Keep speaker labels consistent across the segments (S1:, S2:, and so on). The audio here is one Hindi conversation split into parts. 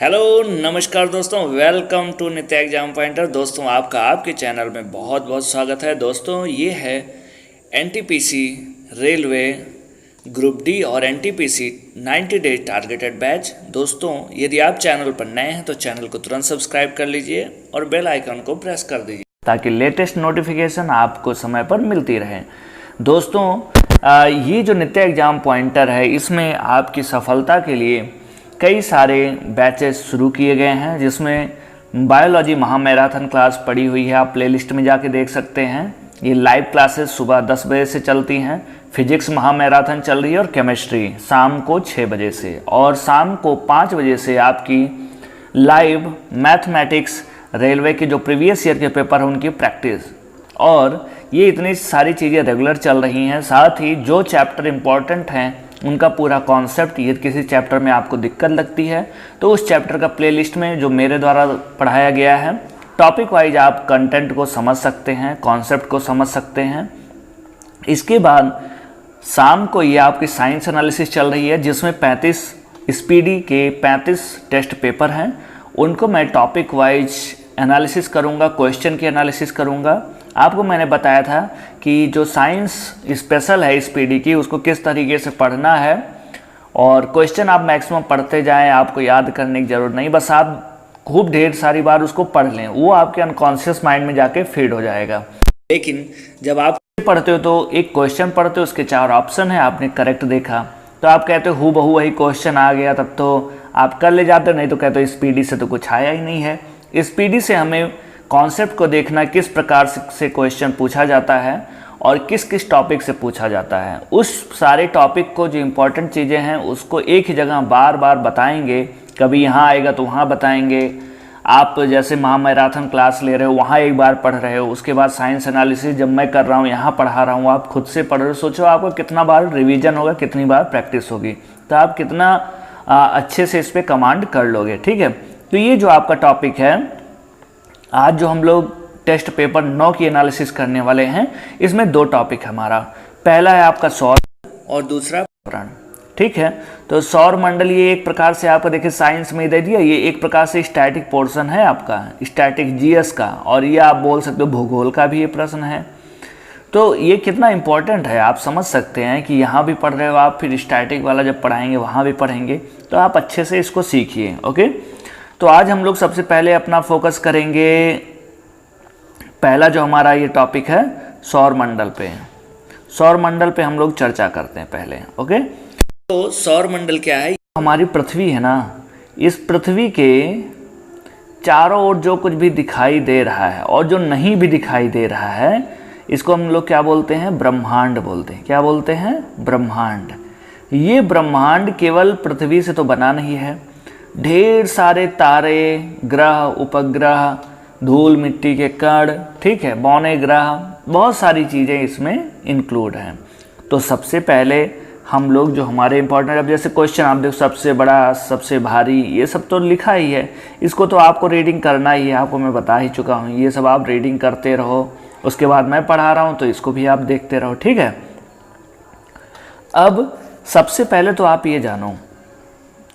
S1: हेलो नमस्कार दोस्तों, वेलकम टू नित्य एग्जाम पॉइंटर। दोस्तों आपका आपके चैनल में बहुत बहुत स्वागत है। दोस्तों ये है एनटीपीसी रेलवे ग्रुप डी और एनटीपीसी 90 डेज टारगेटेड बैच। दोस्तों यदि आप चैनल पर नए हैं तो चैनल को तुरंत सब्सक्राइब कर लीजिए और बेल आइकन को प्रेस कर दीजिए ताकि लेटेस्ट नोटिफिकेशन आपको समय पर मिलती रहे। दोस्तों ये जो नित्य एग्जाम पॉइंटर है इसमें आपकी सफलता के लिए कई सारे बैचेस शुरू किए गए हैं, जिसमें बायोलॉजी महामैराथन क्लास पड़ी हुई है, आप प्लेलिस्ट में जाके देख सकते हैं। ये लाइव क्लासेस सुबह 10 बजे से चलती हैं। फिजिक्स महामैराथन चल रही है और केमिस्ट्री शाम को 6 बजे से, और शाम को 5 बजे से आपकी लाइव मैथमेटिक्स रेलवे के जो प्रीवियस ईयर के पेपर हैं उनकी प्रैक्टिस। और ये इतनी सारी चीज़ें रेगुलर चल रही हैं। साथ ही जो चैप्टर इम्पॉर्टेंट हैं उनका पूरा कॉन्सेप्ट, यदि किसी चैप्टर में आपको दिक्कत लगती है तो उस चैप्टर का प्लेलिस्ट में जो मेरे द्वारा पढ़ाया गया है टॉपिक वाइज आप कंटेंट को समझ सकते हैं, कॉन्सेप्ट को समझ सकते हैं। इसके बाद शाम को ये आपकी साइंस एनालिसिस चल रही है, जिसमें 35 स्पीडी के 35 टेस्ट पेपर हैं। उनको मैं टॉपिक वाइज एनालिसिस करूँगा, क्वेश्चन की एनालिसिस करूँगा। आपको मैंने बताया था कि जो साइंस स्पेशल है स्पीडी की उसको किस तरीके से पढ़ना है, और क्वेश्चन आप मैक्सिमम पढ़ते जाएं, आपको याद करने की ज़रूरत नहीं, बस आप खूब ढेर सारी बार उसको पढ़ लें, वो आपके अनकॉन्शियस माइंड में जाके फीड हो जाएगा। लेकिन जब आप पढ़ते हो तो एक क्वेश्चन पढ़ते हो, उसके 4 ऑप्शन है, आपने करेक्ट देखा तो आप कहते हो हूबहू वही क्वेश्चन आ गया, तब तो आप कर ले जाते हो, नहीं तो कहते हो स्पीडी से तो कुछ आया ही नहीं है। स्पीडी से हमें कॉन्सेप्ट को देखना, किस प्रकार से क्वेश्चन पूछा जाता है और किस किस टॉपिक से पूछा जाता है। उस सारे टॉपिक को, जो इम्पोर्टेंट चीज़ें हैं उसको एक ही जगह बार बार बताएंगे। कभी यहाँ आएगा तो वहाँ बताएंगे। आप जैसे महामैराथन क्लास ले रहे हो वहाँ एक बार पढ़ रहे हो, उसके बाद साइंस एनालिसिस जब मैं कर रहा हूँ यहाँ पढ़ा रहा हूँ, आप खुद से पढ़ रहे हो। सोचो आपको कितना बार रिवीजन होगा, कितनी बार प्रैक्टिस होगी, तो आप कितना अच्छे से इस पर कमांड कर लोगे। ठीक है, तो ये जो आपका टॉपिक है, आज जो हम लोग टेस्ट पेपर 9 की एनालिसिस करने वाले हैं, इसमें 2 टॉपिक हमारा। पहला है आपका सौर और दूसरा पर्यावरण। ठीक है, तो सौर मंडल ये एक प्रकार से आपको देखिए साइंस में दे दिया, ये एक प्रकार से स्टैटिक पोर्शन है आपका, स्टैटिक जीएस का, और ये आप बोल सकते हो भूगोल का भी ये प्रश्न है। तो ये कितना इंपॉर्टेंट है आप समझ सकते हैं कि यहाँ भी पढ़ रहे हो आप, फिर स्टैटिक वाला जब पढ़ाएंगे वहाँ भी पढ़ेंगे, तो आप अच्छे से इसको सीखिए। ओके, तो आज हम लोग सबसे पहले अपना फोकस करेंगे, पहला जो हमारा ये टॉपिक है सौर मंडल पे। सौर मंडल पे हम लोग चर्चा करते हैं पहले। ओके, तो सौर मंडल क्या है? हमारी पृथ्वी है ना, इस पृथ्वी के चारों ओर जो कुछ भी दिखाई दे रहा है और जो नहीं भी दिखाई दे रहा है, इसको हम लोग क्या बोलते हैं? ब्रह्मांड बोलते हैं। क्या बोलते हैं? ब्रह्मांड। ये ब्रह्मांड केवल पृथ्वी से तो बना नहीं है, ढेर सारे तारे, ग्रह, उपग्रह, धूल मिट्टी के कण, ठीक है, बौने ग्रह, बहुत सारी चीज़ें इसमें इंक्लूड हैं। तो सबसे पहले हम लोग जो हमारे इंपॉर्टेंट, अब जैसे क्वेश्चन आप देखो, सबसे बड़ा, सबसे भारी, ये सब तो लिखा ही है, इसको तो आपको रीडिंग करना ही है, आपको मैं बता ही चुका हूँ। ये सब आप रीडिंग करते रहो, उसके बाद मैं पढ़ा रहा हूँ तो इसको भी आप देखते रहो। ठीक है, अब सबसे पहले तो आप ये जानो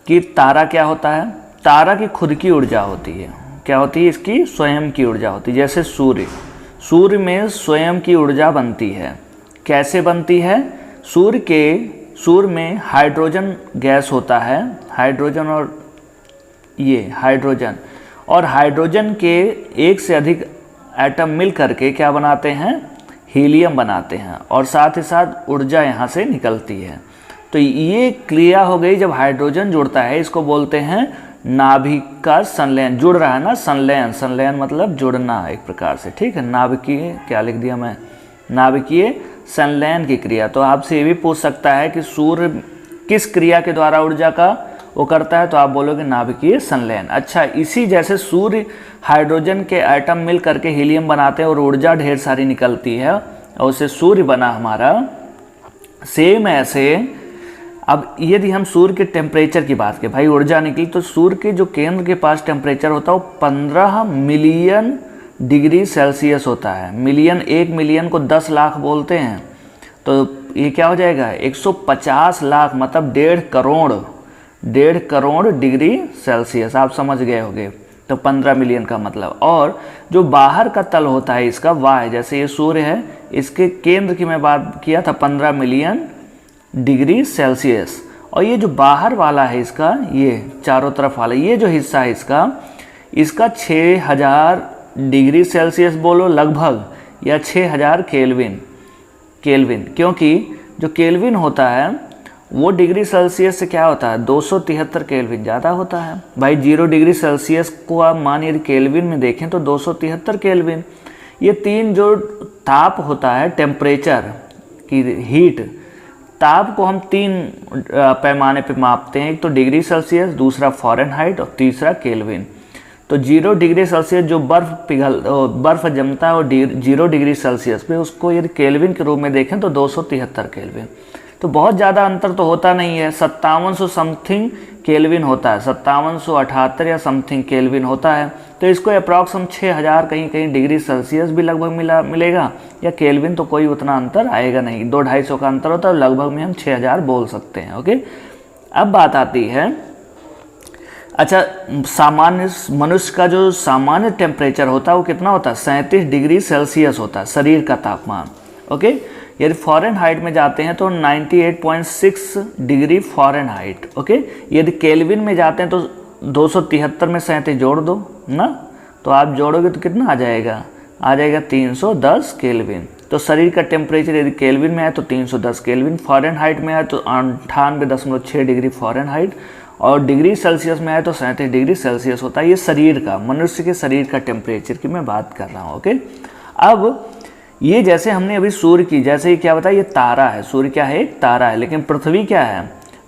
S1: कि तारा क्या होता है। तारा की खुद की ऊर्जा होती है। क्या होती है? इसकी स्वयं की ऊर्जा होती है। जैसे सूर्य में स्वयं की ऊर्जा बनती है। कैसे बनती है? सूर्य में हाइड्रोजन गैस होता है, हाइड्रोजन और हाइड्रोजन के एक से अधिक एटम मिल करके क्या बनाते हैं? हीलियम बनाते हैं, और साथ ही साथ ऊर्जा यहाँ से निकलती है। तो ये क्रिया हो गई जब हाइड्रोजन जुड़ता है, इसको बोलते हैं नाभिक का संलयन। जुड़ रहा है ना, संलयन मतलब जुड़ना एक प्रकार से। ठीक है, नाभिकीय, क्या लिख दिया मैं? नाभिकीय संलयन की क्रिया। तो आपसे ये भी पूछ सकता है कि सूर्य किस क्रिया के द्वारा ऊर्जा का वो करता है, तो आप बोलोगे नाभिकीय संलयन। अच्छा, इसी जैसे सूर्य हाइड्रोजन के एटम मिल करके हीलियम बनाते हैं और ऊर्जा ढेर सारी निकलती है और उससे सूर्य बना हमारा। सेम ऐसे अब यदि हम सूर्य के टेम्परेचर की बात करें, भाई ऊर्जा निकली, तो सूर्य के जो केंद्र के पास टेम्परेचर होता है वो 15 मिलियन डिग्री सेल्सियस होता है। मिलियन, 1 मिलियन को 10 लाख बोलते हैं, तो ये क्या हो जाएगा? 150 लाख, मतलब 1.5 करोड़ 1.5 करोड़ डिग्री सेल्सियस, आप समझ गए होंगे। तो 15 मिलियन का मतलब। और जो बाहर का तल होता है इसका वाय, जैसे ये सूर्य है, इसके केंद्र की मैं बात किया था 15 मिलियन डिग्री सेल्सियस। और ये जो बाहर वाला है इसका, ये चारों तरफ वाला ये जो हिस्सा है इसका 6000 डिग्री सेल्सियस बोलो लगभग, या 6000 केल्विन, क्योंकि जो केल्विन होता है वो डिग्री सेल्सियस से क्या होता है 273 केल्विन ज़्यादा होता है भाई। 0 डिग्री सेल्सियस को आप मान यदि केल्विन में देखें तो 273 केल्विन। ये तीन जो ताप होता है, टेम्परेचर की हीट, ताप को हम 3 पैमाने पे मापते हैं। एक तो डिग्री सेल्सियस, दूसरा फ़ारेनहाइट और तीसरा केल्विन। तो 0 डिग्री सेल्सियस जो बर्फ़ जमता है और 0 डिग्री सेल्सियस पे, उसको यदि केल्विन के रूप में देखें तो 273 केल्विन। तो बहुत ज़्यादा अंतर तो होता नहीं है, 5700 समथिंग केल्विन होता है, 5778 या समथिंग केल्विन होता है। तो इसको अप्रॉक्स हम 6000 कहीं कहीं डिग्री सेल्सियस भी लगभग मिलेगा, या केल्विन तो कोई उतना अंतर आएगा नहीं, 200-250 का अंतर होता है, लगभग में हम 6000 बोल सकते हैं। ओके, अब बात आती है, अच्छा सामान्य मनुष्य का जो सामान्य टेम्परेचर होता है वो कितना होता है 37 डिग्री सेल्सियस होता है शरीर का तापमान। ओके, यदि फ़ारेनहाइट में जाते हैं तो 98.6 डिग्री फ़ारेनहाइट। ओके, यदि केल्विन में जाते हैं तो 273 में 37 जोड़ दो ना, तो आप जोड़ोगे तो कितना आ जाएगा 310 केल्विन। तो शरीर का टेम्परेचर यदि केल्विन में है तो 310 केल्विन, फ़ारेनहाइट में है तो 98.6 डिग्री फ़ारेनहाइट, और डिग्री सेल्सियस में है तो 37 डिग्री सेल्सियस होता है। ये शरीर का, मनुष्य के शरीर का टेम्परेचर की मैं बात कर रहा हूँ। ओके, अब ये जैसे हमने अभी सूर्य की, जैसे ये क्या बताया, ये तारा है, सूर्य क्या है, एक तारा है। लेकिन पृथ्वी क्या है,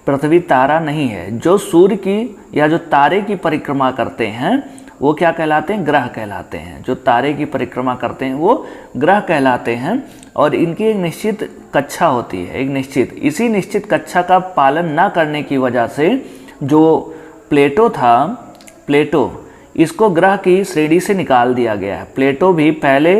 S1: पृथ्वी तारा नहीं है। जो सूर्य की या जो तारे की परिक्रमा करते हैं वो क्या कहलाते हैं, ग्रह कहलाते हैं। जो तारे की परिक्रमा करते हैं वो ग्रह कहलाते हैं, और इनकी एक निश्चित कक्षा होती है, एक निश्चित, इसी निश्चित कक्षा का पालन ना करने की वजह से जो प्लेटो था, प्लेटो, इसको ग्रह की श्रेणी से निकाल दिया गया है। प्लेटो भी पहले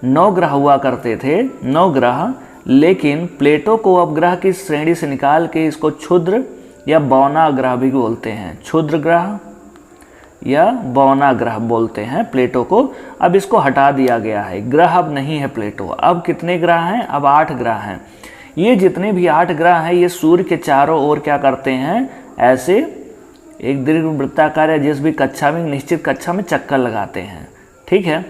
S1: 9 ग्रह हुआ करते थे, 9 ग्रह, लेकिन प्लेटो को अब ग्रह की श्रेणी से निकाल के इसको क्षुद्र या बौना ग्रह भी बोलते हैं, क्षुद्र ग्रह या बौना ग्रह बोलते हैं प्लेटो को। अब इसको हटा दिया गया है, ग्रह अब नहीं है प्लेटो। अब कितने ग्रह हैं, अब 8 ग्रह हैं। ये जितने भी 8 ग्रह हैं ये सूर्य के चारों ओर क्या करते हैं, ऐसे एक दीर्घ वृत्ताकार या जिस भी कक्षा में, निश्चित कक्षा में चक्कर लगाते हैं। ठीक है,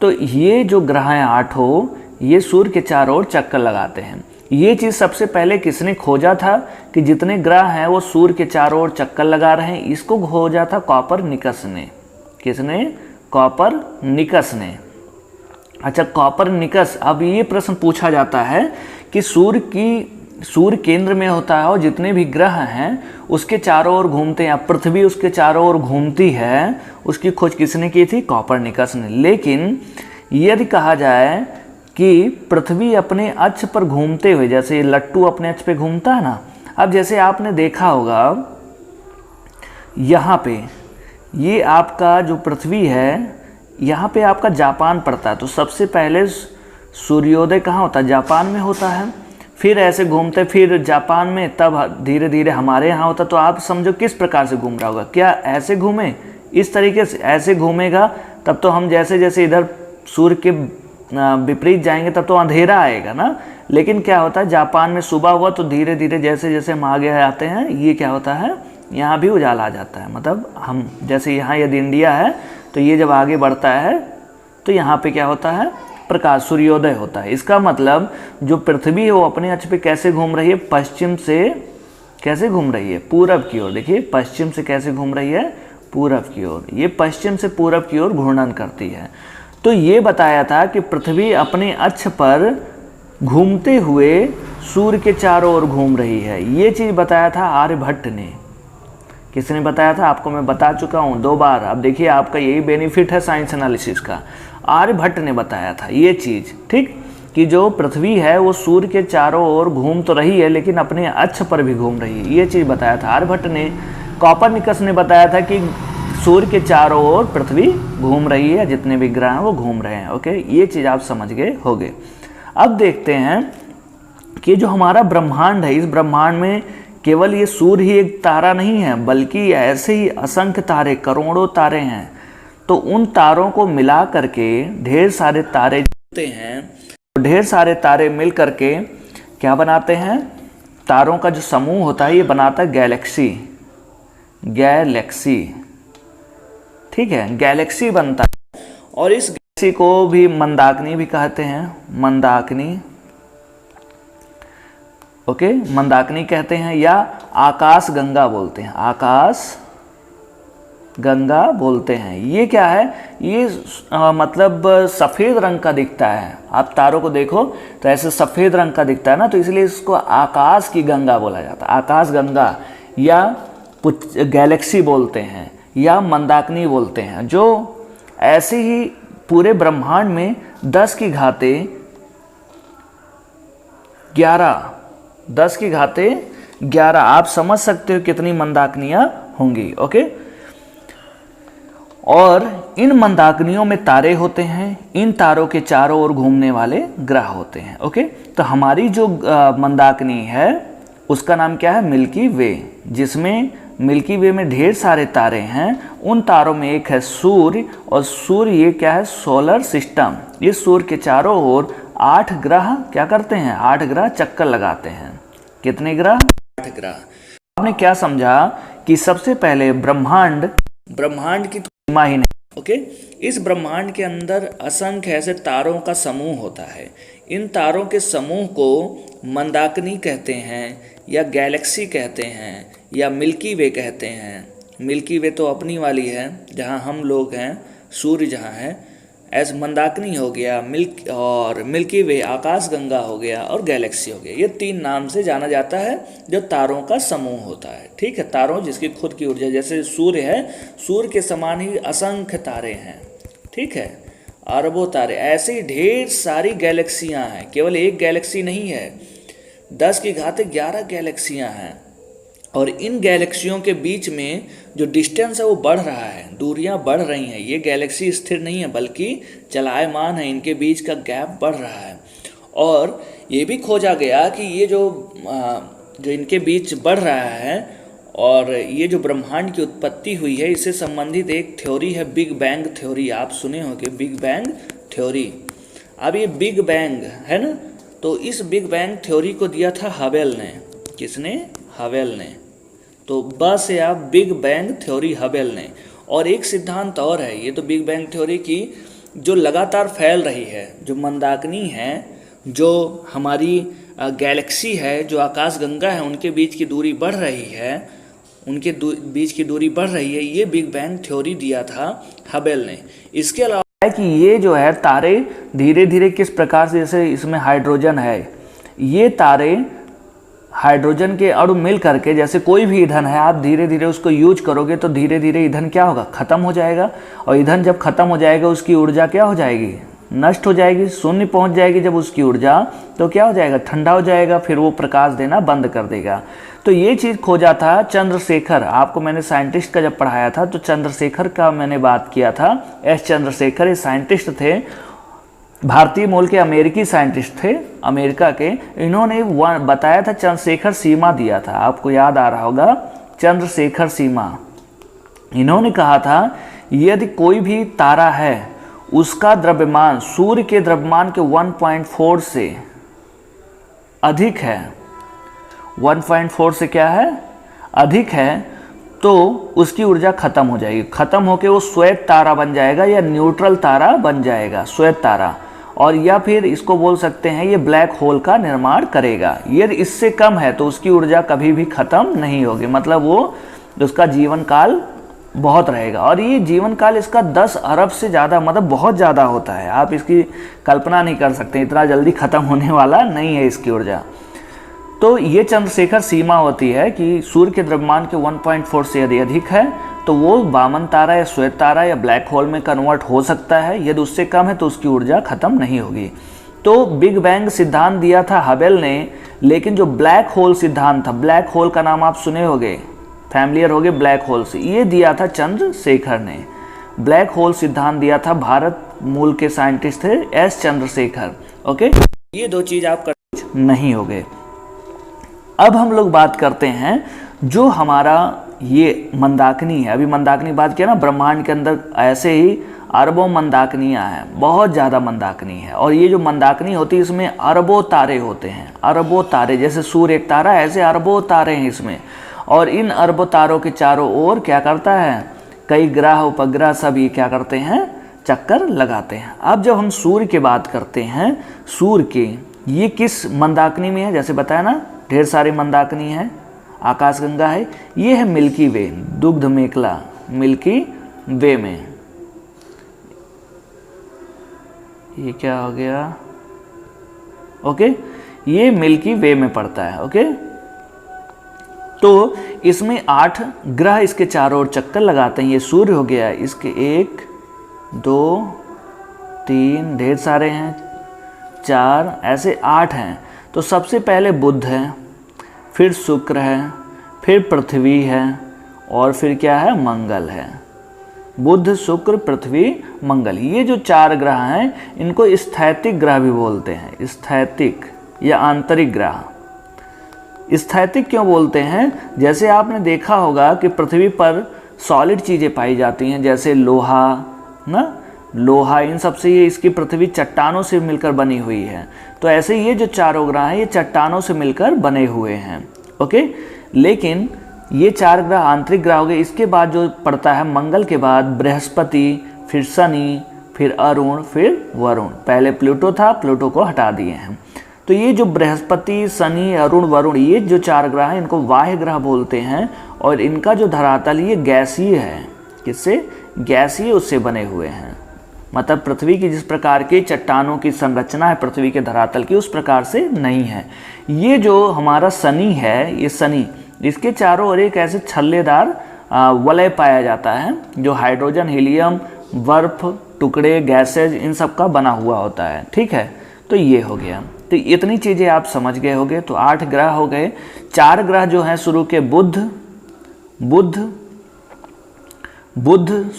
S1: तो ये जो ग्रह हैं 8, ये सूर्य के चारों ओर चक्कर लगाते हैं। ये चीज़ सबसे पहले किसने खोजा था कि जितने ग्रह हैं वो सूर्य के चारों ओर चक्कर लगा रहे हैं, इसको खोजा था कॉपरनिकस ने। किसने, कॉपरनिकस ने। अच्छा, कॉपरनिकस, अब ये प्रश्न पूछा जाता है कि सूर्य केंद्र में होता है और जितने भी ग्रह हैं उसके चारों ओर घूमते हैं, पृथ्वी उसके चारों ओर घूमती है, उसकी खोज किसने की थी, कॉपरनिकस ने। लेकिन यदि कहा जाए कि पृथ्वी अपने अक्ष पर घूमते हुए, जैसे लट्टू अपने अक्ष पे घूमता है ना, अब जैसे आपने देखा होगा यहाँ पे ये आपका जो पृथ्वी है, यहाँ पे आपका जापान पड़ता है, तो सबसे पहले सूर्योदय कहाँ होता है, जापान में होता है, फिर ऐसे घूमते, फिर जापान में, तब धीरे धीरे हमारे यहाँ होता। तो आप समझो किस प्रकार से घूम रहा होगा, क्या ऐसे घूमे, इस तरीके से ऐसे घूमेगा, तब तो हम जैसे जैसे इधर सूर्य के विपरीत जाएंगे तब तो अंधेरा आएगा ना। लेकिन क्या होता है, जापान में सुबह हुआ तो धीरे धीरे जैसे जैसे हम आगे आते हैं, ये क्या होता है, यहाँ भी उजाला आ जाता है। मतलब हम जैसे यहाँ यदि इंडिया है तो ये जब आगे बढ़ता है तो यहाँ पे क्या होता है, प्रकाश, सूर्योदय होता है। इसका मतलब जो पृथ्वी है वो अपने अक्ष पे कैसे घूम रही है, पश्चिम से कैसे घूम रही है, पूरब की ओर। देखिए पश्चिम से कैसे घूम रही है, पूरब की ओर। ये पश्चिम से पूरब की ओर घूर्णन करती है। तो ये बताया था कि पृथ्वी अपने अक्ष पर घूमते हुए सूर्य के चारों ओर घूम रही है। ये चीज़ बताया था आर्यभट्ट ने। किसने बताया था, आपको मैं बता चुका हूँ 2 बार। अब देखिए आपका यही बेनिफिट है साइंस एनालिसिस का, आर्यभट्ट ने बताया था ये चीज़, ठीक, कि जो पृथ्वी है वो सूर्य के चारों ओर घूम तो रही है लेकिन अपने अक्ष पर भी घूम रही है। ये चीज़ बताया था आर्यभट्ट ने। कॉपरनिकस ने बताया था कि सूर्य के चारों ओर पृथ्वी घूम रही है, जितने भी ग्रह हैं वो घूम रहे हैं। ओके, ये चीज़ आप समझ गए होंगे। अब देखते हैं कि जो हमारा ब्रह्मांड है, इस ब्रह्मांड में केवल ये सूर्य ही एक तारा नहीं है, बल्कि ऐसे ही असंख्य तारे, करोड़ों तारे हैं। तो उन तारों को मिला करके ढेर सारे तारे होते हैं। तो ढेर सारे तारे मिल करके क्या बनाते हैं? तारों का जो समूह होता है ये बनाता है गैलेक्सी। गैलेक्सी, ठीक है, गैलेक्सी बनता है। और इस गैलेक्सी को भी मंदाकिनी भी कहते हैं, मंदाकिनी, ओके, मंदाकिनी कहते हैं, या आकाश गंगा बोलते हैं, आकाश गंगा बोलते हैं। ये क्या है? ये मतलब सफ़ेद रंग का दिखता है। आप तारों को देखो तो ऐसे सफ़ेद रंग का दिखता है ना, तो इसलिए इसको आकाश की गंगा बोला जाता है। आकाश गंगा या गैलेक्सी बोलते हैं या मंदाकिनी बोलते हैं, जो ऐसे ही पूरे ब्रह्मांड में 10 की घाते 11 आप समझ सकते हो कितनी मंदाकिनियाँ होंगी। ओके, और इन मंदाकिनियों में तारे होते हैं, इन तारों के चारों ओर घूमने वाले ग्रह होते हैं। ओके, तो हमारी जो मंदाकिनी है उसका नाम क्या है? मिल्की वे, जिसमें मिल्की वे में ढेर सारे तारे हैं। उन तारों में एक है सूर्य, और सूर्य ये क्या है? Solar system. ये सूर्य के चारों ओर 8 ग्रह क्या करते हैं? 8 ग्रह चक्कर लगाते हैं। कितने ग्रह? 8 ग्रह। आपने क्या समझा कि सबसे पहले ब्रह्मांड की सीमा ही नहीं। ओके, इस ब्रह्मांड के अंदर असंख्य ऐसे तारों का समूह होता है। इन तारों के समूह को मंदाकिनी कहते हैं, या गैलेक्सी कहते हैं, या मिल्की वे कहते हैं। मिल्की वे तो अपनी वाली है जहाँ हम लोग हैं, सूर्य जहाँ है, ऐसे मंदाकिनी हो गया, मिल्की वे आकाश गंगा हो गया, और गैलेक्सी हो गया। ये 3 नाम से जाना जाता है जो तारों का समूह होता है। ठीक है, तारों जिसकी खुद की ऊर्जा, जैसे सूर्य है, सूर्य के समान ही असंख्य तारे हैं। ठीक है, अरबों तारे, ऐसे ही ढेर सारी गैलेक्सियाँ हैं। केवल एक गैलेक्सी नहीं है, 10 की घाते 11 गैलेक्सियाँ हैं। और इन गैलेक्सियों के बीच में जो डिस्टेंस है वो बढ़ रहा है, दूरियां बढ़ रही हैं। ये गैलेक्सी स्थिर नहीं है बल्कि चलायमान है, इनके बीच का गैप बढ़ रहा है। और ये भी खोजा गया कि ये जो इनके बीच बढ़ रहा है, और ये जो ब्रह्मांड की उत्पत्ति हुई है, इससे संबंधित एक थ्योरी है, बिग बैंग थ्योरी। आप सुने होंगे बिग बैंग थ्योरी। अब ये बिग बैंग है ना, तो इस बिग बैंग थ्योरी को दिया था हबेल ने। किसने? हबेल ने। तो बस है आप बिग बैंग थ्योरी, हबेल ने। और एक सिद्धांत और है, ये तो बिग बैंग थ्योरी की जो लगातार फैल रही है, जो मंदाकिनी है, जो हमारी गैलेक्सी है, जो आकाश गंगा है, उनके बीच की दूरी बढ़ रही है, उनके बीच की दूरी बढ़ रही है। ये बिग बैंग थ्योरी दिया था हबेल ने। इसके अलावा है कि ये जो है तारे धीरे धीरे किस प्रकार से, जैसे इसमें हाइड्रोजन है, ये तारे हाइड्रोजन के अणु मिल करके, जैसे कोई भी ईंधन है, आप धीरे धीरे उसको यूज करोगे तो धीरे धीरे ईंधन क्या होगा? खत्म हो जाएगा। और ईंधन जब खत्म हो जाएगा, उसकी ऊर्जा क्या हो जाएगी? नष्ट हो जाएगी, शून्य पहुंच जाएगी। जब उसकी ऊर्जा, तो क्या हो जाएगा? ठंडा हो जाएगा, फिर वो प्रकाश देना बंद कर देगा। तो ये चीज़ खोजा था चंद्रशेखर। आपको मैंने साइंटिस्ट का जब पढ़ाया था तो चंद्रशेखर का मैंने बात किया था। एस चंद्रशेखर ये साइंटिस्ट थे, भारतीय मूल के अमेरिकी साइंटिस्ट थे, अमेरिका के। इन्होंने बताया था, चंद्रशेखर सीमा दिया था, आपको याद आ रहा होगा, चंद्रशेखर सीमा। इन्होंने कहा था यदि कोई भी तारा है, उसका द्रव्यमान सूर्य के द्रव्यमान के 1.4 से अधिक है, 1.4 से क्या है? अधिक है, तो उसकी ऊर्जा खत्म हो जाएगी। खत्म होकर वो श्वेत तारा बन जाएगा, या न्यूट्रल तारा बन जाएगा, श्वेत तारा। और या फिर इसको बोल सकते हैं ये ब्लैक होल का निर्माण करेगा। यदि इससे कम है तो उसकी ऊर्जा कभी भी खत्म नहीं होगी, मतलब वो उसका जीवन काल बहुत रहेगा। और ये जीवन काल इसका 10 अरब से ज़्यादा, मतलब बहुत ज़्यादा होता है। आप इसकी कल्पना नहीं कर सकते, इतना जल्दी ख़त्म होने वाला नहीं है इसकी ऊर्जा। तो ये चंद्रशेखर सीमा होती है कि सूर्य के द्रव्यमान के 1.4 से यदि अधिक है तो वो वामन तारा या श्वेत तारा या ब्लैक होल में कन्वर्ट हो सकता है। यदि उससे कम है तो उसकी ऊर्जा खत्म नहीं होगी। तो बिग बैंग सिद्धांत दिया था हबेल ने, लेकिन जो ब्लैक होल सिद्धांत था, ब्लैक होल का नाम आप सुने होंगे, फैमिलियर होगे ब्लैक होल से, ये दिया था चंद्रशेखर ने। ब्लैक होल सिद्धांत दिया था भारत मूल के साइंटिस्ट थे एस चंद्रशेखर। ओके, ये दो चीज आप कर नहीं होगे। अब हम लोग बात करते हैं जो हमारा ये मंदाकिनी है। अभी मंदाकिनी बात किया ना, ब्रह्मांड के अंदर ऐसे ही अरबों मंदाकिनियाँ हैं, बहुत ज़्यादा मंदाकिनी है। और ये जो मंदाकिनी होती है इसमें अरबों तारे होते हैं, अरबों तारे, जैसे सूर्य एक तारा है ऐसे अरबों तारे हैं इसमें। और इन अरबों तारों के चारों ओर क्या करता है, कई ग्रह उपग्रह सब ये क्या करते हैं, चक्कर लगाते हैं। अब जब हम सूर्य की बात करते हैं, सूर्य के ये किस मंदाकिनी में है, जैसे बताया ना ढेर सारी मंदाकिनी है, आकाशगंगा है, ये है मिल्की वे, दुग्ध मेखला मिल्की वे में। ये क्या हो गया, ओके, ये मिल्की वे में पड़ता है। ओके, तो इसमें 8 ग्रह इसके चारों ओर चक्कर लगाते हैं। ये सूर्य हो गया, इसके 1 2 3 ढेर सारे हैं, 4 ऐसे 8 हैं। तो सबसे पहले बुध है, फिर शुक्र है, फिर पृथ्वी है, और फिर क्या है, मंगल है। बुध शुक्र पृथ्वी मंगल, ये जो 4 ग्रह हैं इनको स्थैतिक ग्रह भी बोलते हैं। स्थैतिक या आंतरिक ग्रह। स्थैतिक क्यों बोलते हैं, जैसे आपने देखा होगा कि पृथ्वी पर सॉलिड चीज़ें पाई जाती हैं, जैसे लोहा ना, लोहा, इन सब से ये इसकी पृथ्वी चट्टानों से मिलकर बनी हुई है। तो ऐसे ये जो 4 ग्रह हैं ये चट्टानों से मिलकर बने हुए हैं। ओके, लेकिन ये 4 ग्रह आंतरिक ग्रह हो गए। इसके बाद जो पड़ता है मंगल के बाद बृहस्पति, फिर शनि, फिर अरुण, फिर वरुण। पहले प्लूटो था, प्लूटो को हटा दिए हैं। तो ये जो बृहस्पति, शनि, अरुण, वरुण, ये जो 4 ग्रह हैं इनको वाह्य ग्रह बोलते हैं। और इनका जो धरातल ये गैसीय है, किससे, गैसीय उससे बने हुए हैं। मतलब पृथ्वी की जिस प्रकार की चट्टानों की संरचना है पृथ्वी के धरातल की, उस प्रकार से नहीं है। ये जो हमारा शनि है, ये शनि, इसके चारों ओर एक ऐसे छल्लेदार वलय पाया जाता है जो हाइड्रोजन, हीलियम, बर्फ, टुकड़े, गैसेज, इन सब का बना हुआ होता है। ठीक है, तो ये हो गया। तो इतनी चीज़ें आप समझ गए होंगे। तो 8 ग्रह हो गए। 4 ग्रह जो हैं शुरू के बुध,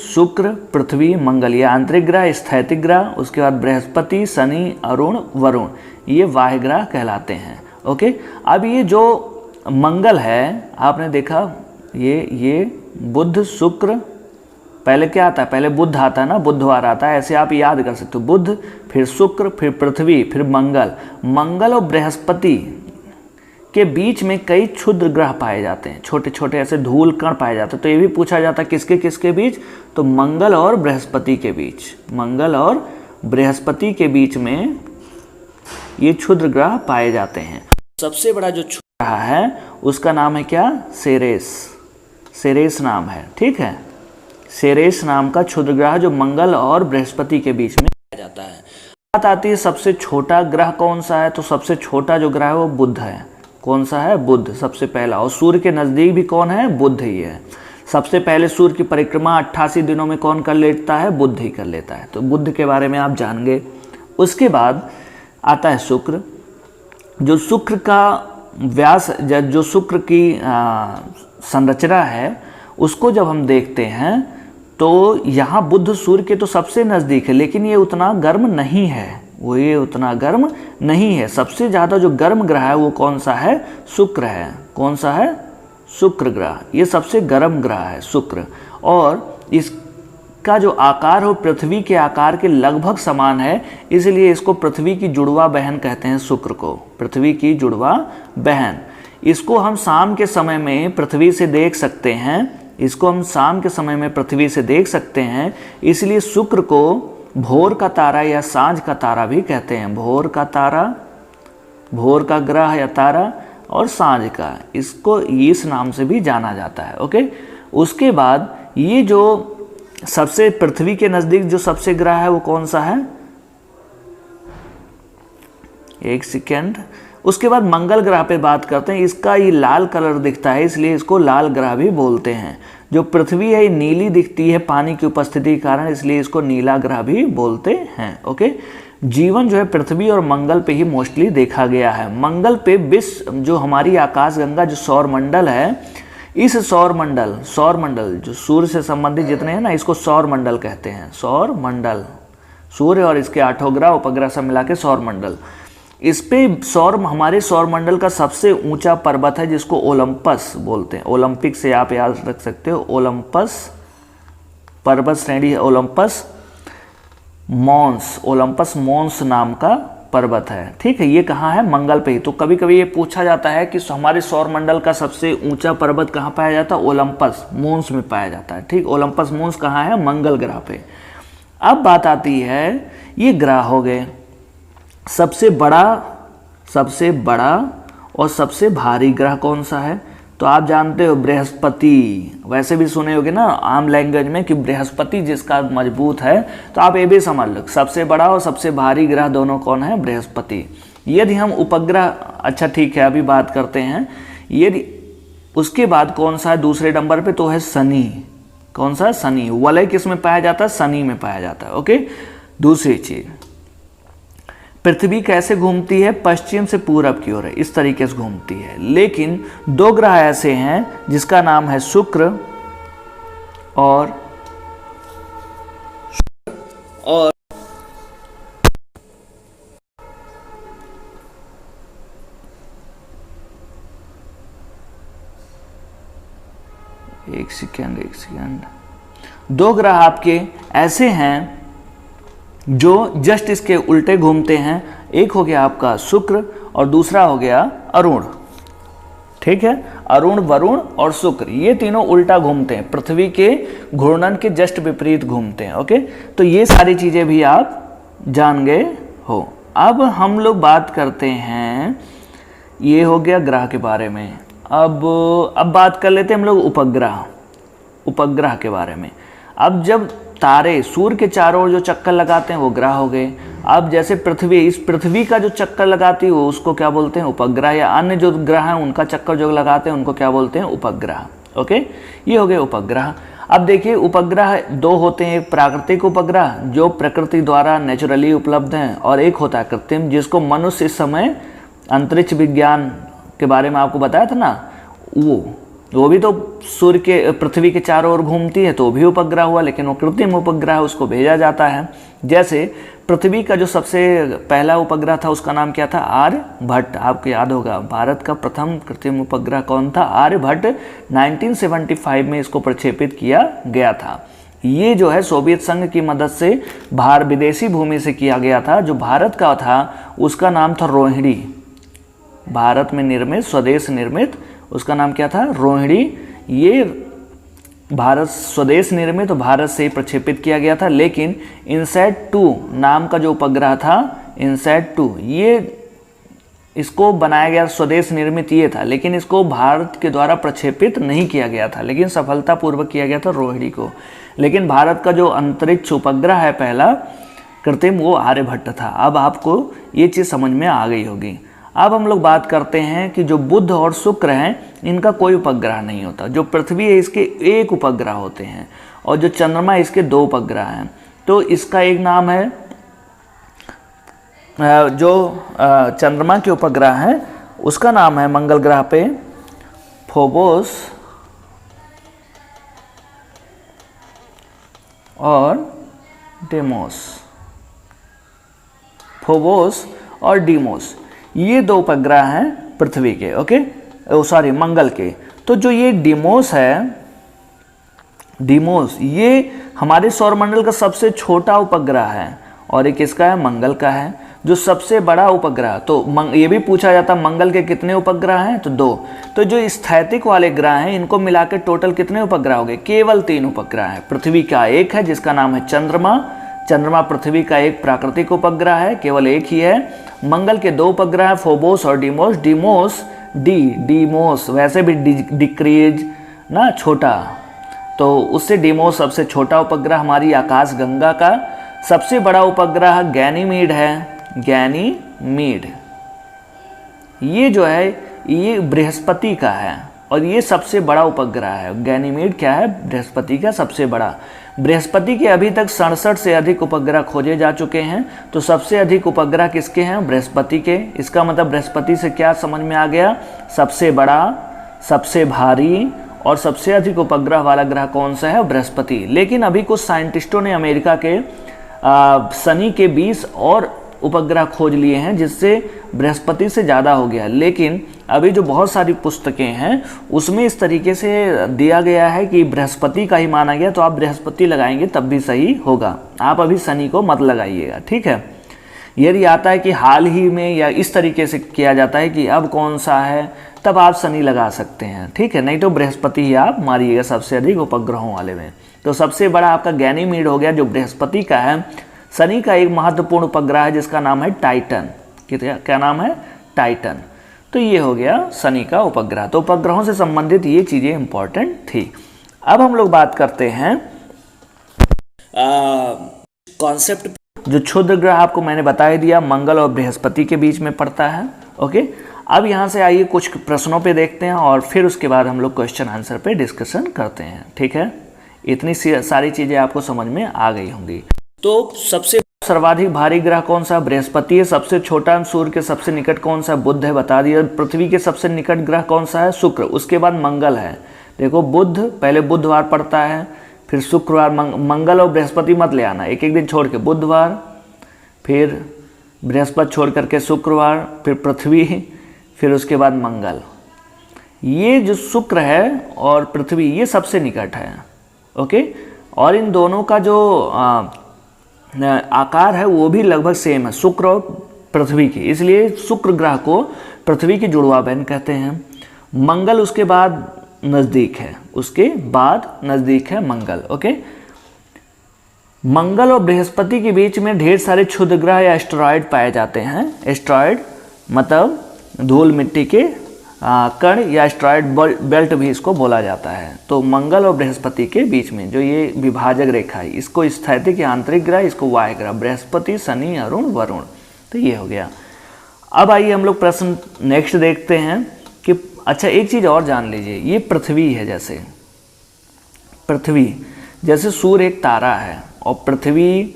S1: शुक्र, पृथ्वी, मंगल, ये आंतरिक ग्रह, स्थैतिक ग्रह। उसके बाद बृहस्पति, शनि, अरुण, वरुण, ये वाह्य ग्रह कहलाते हैं। ओके, अब ये जो मंगल है, आपने देखा ये बुध, शुक्र, पहले क्या आता है, पहले बुध आता है ना, बुधवार आता है, ऐसे आप याद कर सकते हो। बुध, फिर शुक्र, फिर पृथ्वी, फिर मंगल। मंगल और बृहस्पति के बीच में कई क्षुद्र ग्रह पाए जाते हैं, छोटे छोटे ऐसे धूल कण पाए जाते हैं। तो ये भी पूछा जाता है किसके किसके बीच, तो मंगल और बृहस्पति के बीच, मंगल और बृहस्पति के बीच में ये क्षुद्र ग्रह पाए जाते हैं। सबसे बड़ा जो क्षुद्र ग्रह है उसका नाम है क्या, सेरेस, सेरेस नाम है। ठीक है, सेरेस नाम का क्षुद्र ग्रह जो मंगल और बृहस्पति के बीच में पाया जाता है। बात आती है सबसे छोटा ग्रह कौन सा है, तो सबसे छोटा जो ग्रह है वो बुध है। कौन सा है, बुध सबसे पहला। और सूर्य के नज़दीक भी कौन है, बुध ही है। सबसे पहले सूर्य की परिक्रमा 88 दिनों में कौन कर लेता है, बुध ही कर लेता है। तो बुध के बारे में आप जान गए। उसके बाद आता है शुक्र। जो शुक्र का व्यास, जो शुक्र की संरचना है उसको जब हम देखते हैं तो यहाँ बुध सूर्य के तो सबसे नज़दीक है, लेकिन ये उतना गर्म नहीं है, वो ये उतना गर्म नहीं है। सबसे ज़्यादा जो गर्म ग्रह है वो कौन सा है, शुक्र है। कौन सा है, शुक्र ग्रह, ये सबसे गर्म ग्रह है शुक्र। और इसका जो आकार हो पृथ्वी के आकार के लगभग समान है, इसलिए इसको पृथ्वी की जुड़वा बहन कहते हैं। शुक्र को पृथ्वी की जुड़वा बहन। इसको हम शाम के समय में पृथ्वी से देख सकते हैं, इसको हम शाम के समय में पृथ्वी से देख सकते हैं। इसलिए शुक्र को भोर का तारा या सांझ का तारा भी कहते हैं। भोर का तारा, भोर का ग्रह या तारा, और सांझ का, इसको इस नाम से भी जाना जाता है। ओके, उसके बाद ये जो सबसे पृथ्वी के नज़दीक जो सबसे ग्रह है वो कौन सा है, एक सेकेंड। उसके बाद मंगल ग्रह पे बात करते हैं। इसका ये लाल कलर दिखता है, इसलिए इसको लाल ग्रह भी बोलते हैं। जो पृथ्वी है ये नीली दिखती है पानी की उपस्थिति के कारण, इसलिए इसको नीला ग्रह भी बोलते हैं। ओके, जीवन जो है पृथ्वी और मंगल पे ही मोस्टली देखा गया है। मंगल पे विश्व जो हमारी आकाशगंगा जो सौरमंडल है, इस सौरमंडल जो सूर्य से संबंधित जितने हैं ना, इसको सौरमंडल कहते हैं। सौरमंडल, सूर्य और इसके 8 ग्रह उपग्रह सब मिला के सौरमंडल। इस पे हमारे सौरमंडल का सबसे ऊंचा पर्वत है जिसको ओलंपस बोलते हैं। ओलंपिक से आप याद रख सकते हो, ओलंपस पर्वत श्रेणी है, ओलंपस मॉन्स नाम का पर्वत है। ठीक है, ये कहाँ है? मंगल पे ही। तो कभी कभी ये पूछा जाता है कि हमारे सौरमंडल का सबसे ऊंचा पर्वत कहाँ पाया जाता है? ओलंपस मॉन्स में पाया जाता है। ठीक, ओलंपस मॉन्स कहाँ है? मंगल ग्रह पे। अब बात आती है, ये ग्रह हो गए, सबसे बड़ा और सबसे भारी ग्रह कौन सा है? तो आप जानते हो बृहस्पति। वैसे भी सुने होगे ना आम लैंग्वेज में कि बृहस्पति जिसका मजबूत है, तो आप ये भी समझ लो सबसे बड़ा और सबसे भारी ग्रह दोनों कौन है? बृहस्पति। यदि हम उपग्रह, अच्छा ठीक है अभी बात करते हैं, यदि उसके बाद कौन सा है दूसरे नंबर पे? तो है शनि। कौन सा? शनि। वलय किस में पाया जाता है? शनि में पाया जाता है। ओके, दूसरी चीज, पृथ्वी कैसे घूमती है? पश्चिम से पूरब की ओर है, इस तरीके से घूमती है। लेकिन दो ग्रह ऐसे हैं जिसका नाम है शुक्र और एक सेकेंड, दो ग्रह आपके ऐसे हैं जो जस्ट इसके उल्टे घूमते हैं। एक हो गया आपका शुक्र और दूसरा हो गया अरुण। ठीक है, अरुण, वरुण और शुक्र, ये तीनों उल्टा घूमते हैं, पृथ्वी के घूर्णन के जस्ट विपरीत घूमते हैं। ओके, तो ये सारी चीजें भी आप जान गए हो। अब हम लोग बात करते हैं, ये हो गया ग्रह के बारे में। अब बात कर लेते हैं हम लोग उपग्रह के बारे में। अब जब तारे सूर्य के चारों ओर जो चक्कर लगाते हैं वो ग्रह हो गए। अब जैसे पृथ्वी, इस पृथ्वी का जो चक्कर लगाती है उसको क्या बोलते हैं? उपग्रह। या अन्य जो ग्रह हैं उनका चक्कर जो लगाते हैं उनको क्या बोलते हैं? उपग्रह। ओके, ये हो गए उपग्रह। अब देखिए उपग्रह दो होते हैं, एक प्राकृतिक उपग्रह जो प्रकृति द्वारा नेचुरली उपलब्ध हैं, और एक होता है कृत्रिम जिसको मनुष्य इस समय अंतरिक्ष विज्ञान के बारे में आपको बताया था ना, वो भी तो सूर्य के पृथ्वी के चारों ओर घूमती है, तो वो भी उपग्रह हुआ, लेकिन वो कृत्रिम उपग्रह है, उसको भेजा जाता है। जैसे पृथ्वी का जो सबसे पहला उपग्रह था उसका नाम क्या था? आर्यभट्ट। आपको याद होगा भारत का प्रथम कृत्रिम उपग्रह कौन था? आर्यभट्ट। 1975 में इसको प्रक्षेपित किया गया था। ये जो है सोवियत संघ की मदद से विदेशी भूमि से किया गया था। जो भारत का था उसका नाम था रोहिणी। भारत में निर्मित, स्वदेश निर्मित, उसका नाम क्या था? रोहिणी। ये भारत स्वदेश निर्मित, तो भारत से ही प्रक्षेपित किया गया था। लेकिन इनसैट 2 नाम का जो उपग्रह था, इनसैट 2, ये इसको बनाया गया, स्वदेश निर्मित ये था, लेकिन इसको भारत के द्वारा प्रक्षेपित नहीं किया गया था, लेकिन सफलतापूर्वक किया गया था रोहिणी को। लेकिन भारत का जो अंतरिक्ष उपग्रह है पहला कृत्रिम, वो आर्यभट्ट था। अब आपको ये चीज़ समझ में आ गई होगी। अब हम लोग बात करते हैं कि जो बुध और शुक्र हैं इनका कोई उपग्रह नहीं होता। जो पृथ्वी है इसके एक उपग्रह होते हैं, और जो चंद्रमा इसके 2 उपग्रह हैं। तो इसका एक नाम है, जो चंद्रमा के उपग्रह हैं उसका नाम है मंगल ग्रह पे फोबोस और डेमोस। फोबोस और डीमोस, ये 2 उपग्रह हैं पृथ्वी के। ओके, सॉरी मंगल के। तो जो ये डीमोस है, डीमोस ये हमारे सौरमंडल का सबसे छोटा उपग्रह है, और एक इसका है मंगल का है जो सबसे बड़ा उपग्रह। तो ये भी पूछा जाता मंगल के कितने उपग्रह हैं? तो 2। तो जो स्थैतिक वाले ग्रह हैं इनको मिलाकर टोटल कितने उपग्रह हो गए? केवल 3 उपग्रह हैं। पृथ्वी का एक है जिसका नाम है चंद्रमा। चंद्रमा पृथ्वी का एक प्राकृतिक उपग्रह है, केवल एक ही है। मंगल के 2 उपग्रह है, फोबोस और डीमोस। डीमोस वैसे भी डिक्रीज ना, छोटा, तो उससे डीमोस सबसे छोटा उपग्रह। हमारी आकाश गंगा का सबसे बड़ा उपग्रह गैनीमीड है। गैनीमीड ये जो है ये बृहस्पति का है, और ये सबसे बड़ा उपग्रह है। गैनीमीड क्या है? बृहस्पति का सबसे बड़ा। बृहस्पति के अभी तक 67 से अधिक उपग्रह खोजे जा चुके हैं। तो सबसे अधिक उपग्रह किसके हैं? बृहस्पति के। इसका मतलब बृहस्पति से क्या समझ में आ गया? सबसे बड़ा, सबसे भारी और सबसे अधिक उपग्रह वाला ग्रह कौन सा है? बृहस्पति। लेकिन अभी कुछ साइंटिस्टों ने अमेरिका के शनि के 20 और उपग्रह खोज लिए हैं जिससे बृहस्पति से ज़्यादा हो गया, लेकिन अभी जो बहुत सारी पुस्तकें हैं उसमें इस तरीके से दिया गया है कि बृहस्पति का ही माना गया, तो आप बृहस्पति लगाएंगे तब भी सही होगा, आप अभी शनि को मत लगाइएगा, ठीक है। यदि आता है कि हाल ही में या इस तरीके से किया जाता है कि अब कौन सा है, तब आप शनि लगा सकते हैं, ठीक है, नहीं तो बृहस्पति ही आप मारिएगा सबसे अधिक उपग्रहों वाले में। तो सबसे बड़ा आपका गैनीमीड हो गया जो बृहस्पति का है। शनि का एक महत्वपूर्ण उपग्रह है जिसका नाम है टाइटन। क्या नाम है? टाइटन। तो ये हो गया शनि का उपग्रह। तो उपग्रहों से संबंधित ये चीज़ें इंपॉर्टेंट थी। अब हम लोग बात करते हैं कॉन्सेप्ट। जो क्षुद्र ग्रह आपको मैंने बता ही दिया, मंगल और बृहस्पति के बीच में पड़ता है। ओके, अब यहाँ से आइए कुछ प्रश्नों पे देखते हैं और फिर उसके बाद हम लोग क्वेश्चन आंसर पे डिस्कशन करते हैं, ठीक है। इतनी सारी चीज़ें आपको समझ में आ गई होंगी। तो सबसे सर्वाधिक भारी ग्रह कौन सा? बृहस्पति है। सबसे छोटा सूर्य के सबसे निकट कौन सा? बुध है, बता दिया। पृथ्वी के सबसे निकट ग्रह कौन सा है? शुक्र। उसके बाद मंगल है। देखो बुध पहले बुधवार पड़ता है, फिर शुक्रवार, मंगल और बृहस्पति मत ले आना, एक एक दिन छोड़ के, बुधवार, फिर बृहस्पति छोड़ करके शुक्रवार, फिर पृथ्वी, फिर उसके बाद मंगल। ये जो शुक्र है और पृथ्वी ये सबसे निकट है, ओके। और इन दोनों का जो आकार है वो भी लगभग सेम है, शुक्र और पृथ्वी की, इसलिए शुक्र ग्रह को पृथ्वी की जुड़वा बहन कहते हैं। मंगल उसके बाद नज़दीक है, उसके बाद नज़दीक है मंगल, ओके। मंगल और बृहस्पति के बीच में ढेर सारे क्षुद्र ग्रह या एस्टेरॉयड पाए जाते हैं। एस्टेरॉयड मतलब धूल मिट्टी के कण या एस्टेरॉयड बेल्ट भी इसको बोला जाता है। तो मंगल और बृहस्पति के बीच में जो ये विभाजक रेखा है, इसको स्थैतिक या आंतरिक ग्रह, इसको वायु ग्रह, बृहस्पति, शनि, अरुण, वरुण। तो ये हो गया। अब आइए हम लोग प्रश्न नेक्स्ट देखते हैं कि अच्छा एक चीज़ और जान लीजिए, ये पृथ्वी है, जैसे पृथ्वी, जैसे सूर्य एक तारा है और पृथ्वी,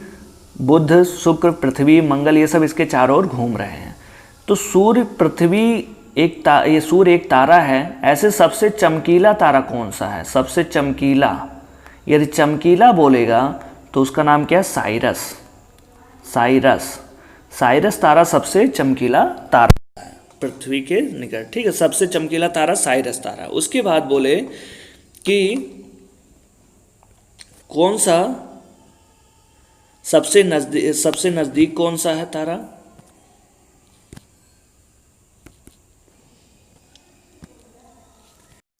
S1: बुध, शुक्र, पृथ्वी, मंगल, ये सब इसके चारों ओर घूम रहे हैं। तो सूर्य, पृथ्वी ये सूर्य एक तारा है। ऐसे सबसे चमकीला तारा कौन सा है? सबसे चमकीला, यदि चमकीला बोलेगा तो उसका नाम क्या है? साइरस। साइरस, साइरस तारा सबसे चमकीला तारा है पृथ्वी के निकट, ठीक है। सबसे चमकीला तारा साइरस तारा। उसके बाद बोले कि कौन सा सबसे नजदीक कौन सा है तारा?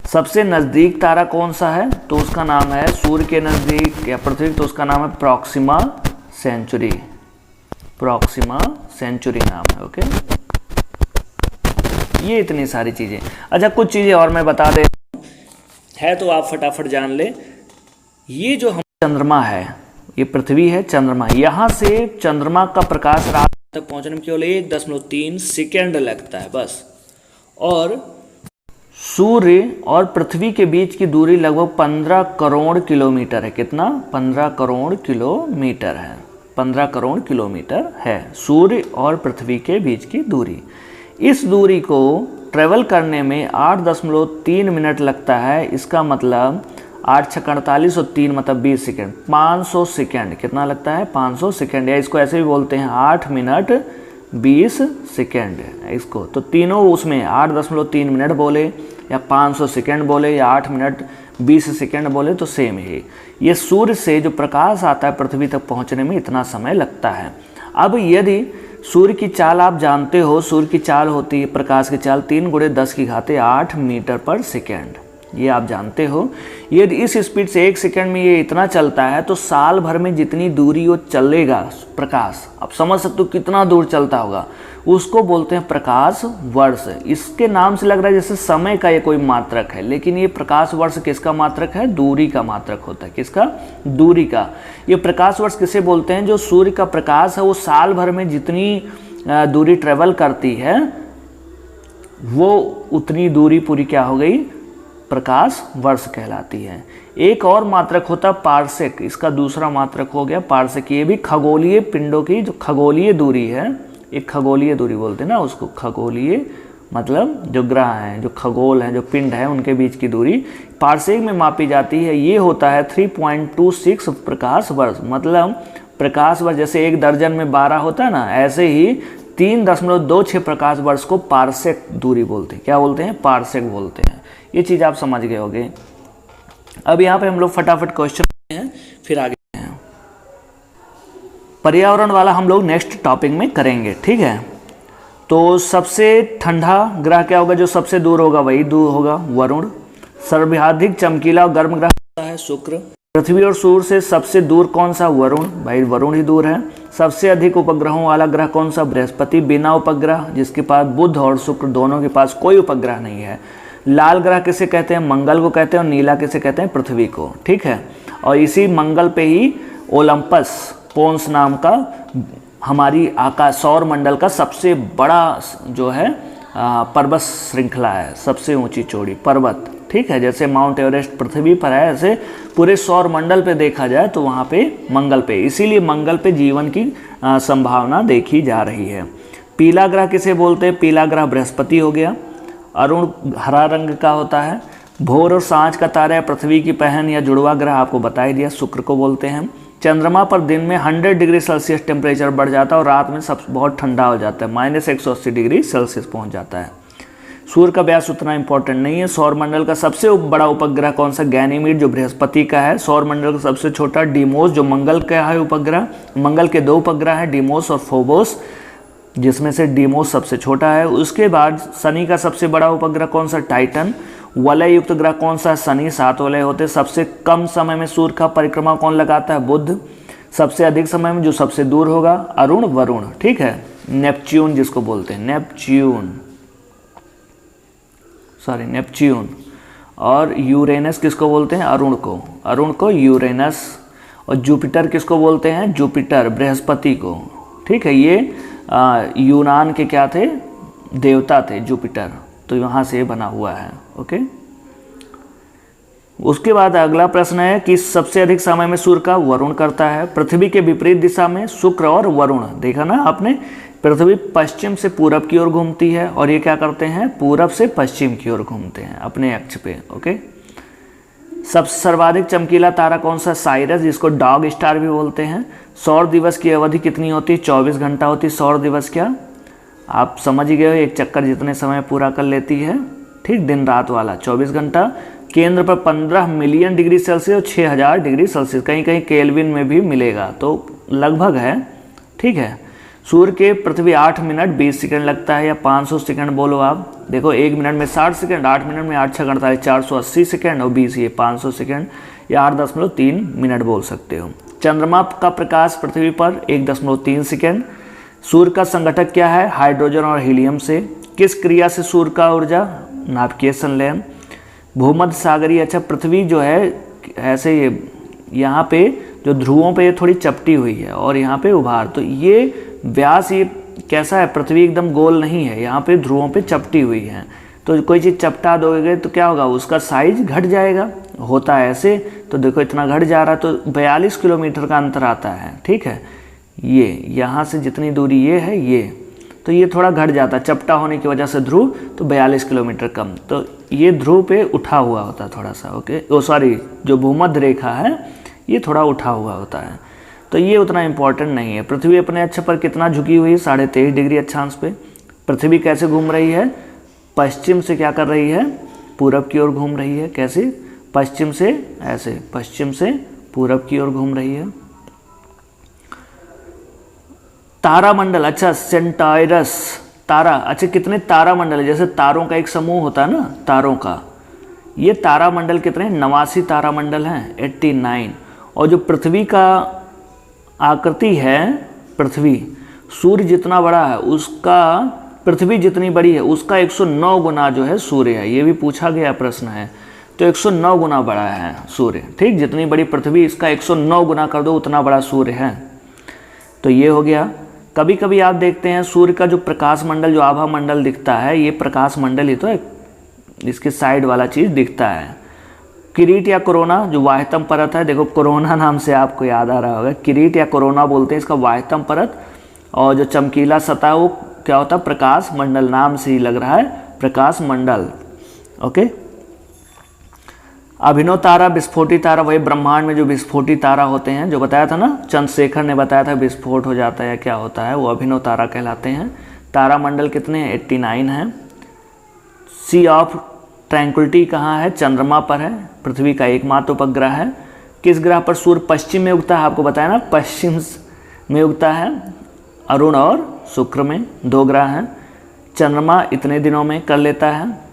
S1: सबसे नज़दीक तारा कौन सा है? तो उसका नाम है, सूर्य के नज़दीक या पृथ्वी, तो उसका नाम है प्रॉक्सिमा सेंचुरी। प्रॉक्सिमा सेंचुरी नाम है, ओके। ये इतनी सारी चीज़ें। अच्छा कुछ चीज़ें और मैं बता दे है तो आप फटाफट जान ले। ये जो हम चंद्रमा है, ये पृथ्वी है, चंद्रमा, यहाँ से चंद्रमा का प्रकाश रात तक पहुँचने में केवल 1.3 सेकेंड लगता है बस। और सूर्य और पृथ्वी के बीच की दूरी लगभग 15 करोड़ किलोमीटर है। कितना? 15 करोड़ किलोमीटर है। 15 करोड़ किलोमीटर है सूर्य और पृथ्वी के बीच की दूरी। इस दूरी को ट्रेवल करने में 8.3 मिनट लगता है। इसका मतलब 8 × 48 और 3 मतलब 20 सेकेंड, 500 सेकेंड। कितना लगता है? 500 सेकेंड, या इसको ऐसे भी बोलते हैं 8 मिनट 20 सेकेंड इसको। तो तीनों उसमें 8.3 मिनट बोले या 500 सेकेंड बोले या 8 मिनट 20 सेकेंड बोले तो सेम ही। ये सूर्य से जो प्रकाश आता है पृथ्वी तक पहुंचने में इतना समय लगता है। अब यदि सूर्य की चाल आप जानते हो, सूर्य की चाल होती है, प्रकाश की चाल 3 × 10⁸ मीटर पर सेकेंड, ये आप जानते हो। यदि इस स्पीड से 1 सेकंड में ये इतना चलता है तो साल भर में जितनी दूरी वो चलेगा प्रकाश, आप समझ सकते हो कितना दूर चलता होगा, उसको बोलते हैं प्रकाश वर्ष। इसके नाम से लग रहा है जैसे समय का ये कोई मात्रक है, लेकिन ये प्रकाश वर्ष किसका मात्रक है? दूरी का मात्रक होता है। किसका? दूरी का। ये प्रकाश वर्ष किसे बोलते हैं? जो सूर्य का प्रकाश है वो साल भर में जितनी दूरी ट्रेवल करती है वो उतनी दूरी पूरी क्या हो गई? प्रकाश वर्ष कहलाती है। एक और मात्रक होता है पार्सेक, इसका दूसरा मात्रक हो गया पार्सेक। ये भी खगोलीय पिंडों की जो खगोलीय दूरी है, एक खगोलीय दूरी बोलते हैं ना उसको, खगोलीय मतलब जो ग्रह हैं, जो खगोल हैं, जो पिंड हैं, उनके बीच की दूरी पार्सेक में मापी जाती है। ये होता है 3.26 प्रकाश वर्ष। मतलब प्रकाश वर्ष, जैसे 1 दर्जन में 12 होता है ना, ऐसे ही 3.26 प्रकाश वर्ष को पारसेक दूरी बोलते हैं। क्या बोलते हैं? पारसेक बोलते हैं। ये चीज़ आप समझ गए होंगे। अब यहाँ पे हम लोग फटाफट क्वेश्चन हैं, फिर आगे हैं। पर्यावरण वाला हम लोग नेक्स्ट टॉपिक में करेंगे, ठीक है। तो सबसे ठंडा ग्रह क्या होगा? जो सबसे दूर होगा वही दूर होगा, वरुण। सर्वाधिक चमकीला और गर्म ग्रह होता है शुक्र। पृथ्वी और सूर्य से सबसे दूर कौन सा? वरुण, भाई वरुण ही दूर है। सबसे अधिक उपग्रहों वाला ग्रह कौन सा? बृहस्पति, बिना उपग्रह, जिसके पास बुध और शुक्र दोनों के पास कोई उपग्रह नहीं है। लाल ग्रह किसे कहते हैं? मंगल को कहते हैं। और नीला किसे कहते हैं? पृथ्वी को, ठीक है। और इसी मंगल पे ही ओलंपस पोन्स नाम का हमारी आकाश सौर मंडल का सबसे बड़ा जो है पर्वत श्रृंखला है, सबसे ऊंची चोटी पर्वत, ठीक है। जैसे माउंट एवरेस्ट पृथ्वी पर है, ऐसे पूरे सौर मंडल पे देखा जाए तो वहाँ पे मंगल पे, इसीलिए मंगल पे जीवन की संभावना देखी जा रही है। पीला ग्रह किसे बोलते हैं? पीला ग्रह बृहस्पति हो गया। अरुण हरा रंग का होता है। भोर और सांझ का तारा पृथ्वी की पहन या जुड़वा ग्रह आपको बता ही दिया, शुक्र को बोलते हैं। चंद्रमा पर दिन में 100 डिग्री सेल्सियस टेम्परेचर बढ़ जाता है और रात में सब बहुत ठंडा हो जाता है, -180 डिग्री सेल्सियस पहुंच जाता है। सूर्य का व्यास उतना इंपॉर्टेंट नहीं है। सौर मंडल का सबसे बड़ा उपग्रह कौन सा? गैनीमीड, जो बृहस्पति का है। सौर मंडल का सबसे छोटा डीमोस, जो मंगल का है उपग्रह। मंगल के 2 उपग्रह हैं, डीमोस और फोबोस, जिसमें से डीमोस सबसे छोटा है। उसके बाद शनि का सबसे बड़ा उपग्रह कौन सा? टाइटन। वलय युक्त ग्रह कौन सा? शनि, 7 वलय होते। सबसे कम समय में सूर्य का परिक्रमा कौन लगाता है? बुध। सबसे अधिक समय में जो सबसे दूर होगा? अरुण, वरुण, ठीक है। नेपच्यून जिसको बोलते हैं, नेपच्यून। और यूरेनस किसको बोलते हैं? अरुण को यूरेनस। और जुपिटर किसको बोलते हैं? जुपिटर, बृहस्पति को, ठीक है। ये यूनान के क्या थे? देवता थे जुपिटर, तो यहाँ से बना हुआ है, ओके। उसके बाद अगला प्रश्न है कि सबसे अधिक समय में सूर्य का वरुण करता है। पृथ्वी के विपरीत दिशा में शुक्र और वरुण, देखा ना आपने, पृथ्वी पश्चिम से पूरब की ओर घूमती है और ये क्या करते हैं? पूरब से पश्चिम की ओर घूमते हैं अपने अक्ष पे, ओके। सर्वाधिक चमकीला तारा कौन सा? साइरस, जिसको डॉग स्टार भी बोलते हैं। सौर दिवस की अवधि कितनी होती है? 24 घंटा होती है सौर दिवस। क्या आप समझ ही गए हो? एक चक्कर जितने समय पूरा कर लेती है, ठीक, दिन रात वाला 24 घंटा। केंद्र पर 15 मिलियन डिग्री सेल्सियस और 6000 डिग्री सेल्सियस, कहीं कहीं केल्विन में भी मिलेगा, तो लगभग है, ठीक है। सूर्य के पृथ्वी 8 मिनट 20 सेकंड लगता है, या 500 सेकंड बोलो आप। देखो 1 मिनट में 60 सेकंड, 8 मिनट में 8 6 48 480 सेकंड और 20 ये 500 सेकंड, या 8.3 मिनट बोल सकते हो। चंद्रमा का प्रकाश पृथ्वी पर 1.3 सेकंड। सूर्य का संघटक क्या है? हाइड्रोजन और हीलियम से। किस क्रिया से सूर्य का ऊर्जा? नाभिकीय संलयन। भूमध्य सागरीय, अच्छा पृथ्वी जो है ऐसे ये यहाँ पे जो ध्रुवों पे थोड़ी चपटी हुई है और यहाँ पे उभार, तो ये व्यास ये कैसा है? पृथ्वी एकदम गोल नहीं है, यहाँ पे ध्रुवों पे चपटी हुई है, तो कोई चीज़ चपटा दोगे तो क्या होगा? उसका साइज घट जाएगा, होता है ऐसे। तो देखो इतना घट जा रहा है, तो 42 किलोमीटर का अंतर आता है, ठीक है। ये यहाँ से जितनी दूरी ये है, ये तो ये थोड़ा घट जाता है चपटा होने की वजह से ध्रुव, तो 42 किलोमीटर कम, तो ये ध्रुव पे उठा हुआ होता है थोड़ा सा, ओके। सॉरी, जो भूमध्य रेखा है ये थोड़ा उठा हुआ होता है, तो ये उतना इम्पोर्टेंट नहीं है। पृथ्वी अपने अक्ष पर कितना झुकी हुई है? 23.5 डिग्री अक्षांश पे। पृथ्वी कैसे घूम रही है? पश्चिम से क्या कर रही है? पूरब की ओर घूम रही है। कैसे? पश्चिम से ऐसे, पश्चिम से पूरब की ओर घूम रही है। तारामंडल, अच्छा सेंटायरस तारा, अच्छा कितने तारामंडल है? जैसे तारों का एक समूह होता है ना, तारों का, ये तारामंडल कितने? 89 तारामंडल हैं, 89। और जो पृथ्वी का आकृति है, पृथ्वी सूर्य जितना बड़ा है उसका, पृथ्वी जितनी बड़ी है उसका 109 गुना जो है सूर्य है। ये भी पूछा गया प्रश्न है, तो 109 गुना बड़ा है सूर्य, ठीक। जितनी बड़ी पृथ्वी इसका 109 गुना कर दो, उतना बड़ा सूर्य है। तो ये हो गया। कभी कभी आप देखते हैं सूर्य का जो प्रकाश मंडल, जो आभा मंडल दिखता है, ये प्रकाश मंडल ही तो है, इसके साइड वाला चीज़ दिखता है। किरीट या कोरोना, जो वाह्यतम परत है, देखो कोरोना नाम से आपको याद आ रहा होगा, किरीट या कोरोना बोलते हैं इसका वाह्यतम परत। और जो चमकीला सतह वो क्या होता है? प्रकाश मंडल, नाम से ही लग रहा है प्रकाश मंडल, ओके। अभिनव तारा, विस्फोटी तारा, वही ब्रह्मांड में जो विस्फोटी तारा होते हैं, जो बताया था ना, चंद्रशेखर ने बताया था विस्फोट हो जाता है या क्या होता है, वो अभिनव तारा कहलाते हैं। तारामंडल कितने हैं? 89 हैं। सी ऑफ ट्रैंक्विलिटी कहाँ है? चंद्रमा पर है, पृथ्वी का एकमात्र उपग्रह है। किस ग्रह पर सूर्य पश्चिम में उगता है? आपको बताया ना, पश्चिम में उगता है। अरुण और शुक्र में 2 ग्रह हैं। चंद्रमा इतने दिनों में कर लेता है।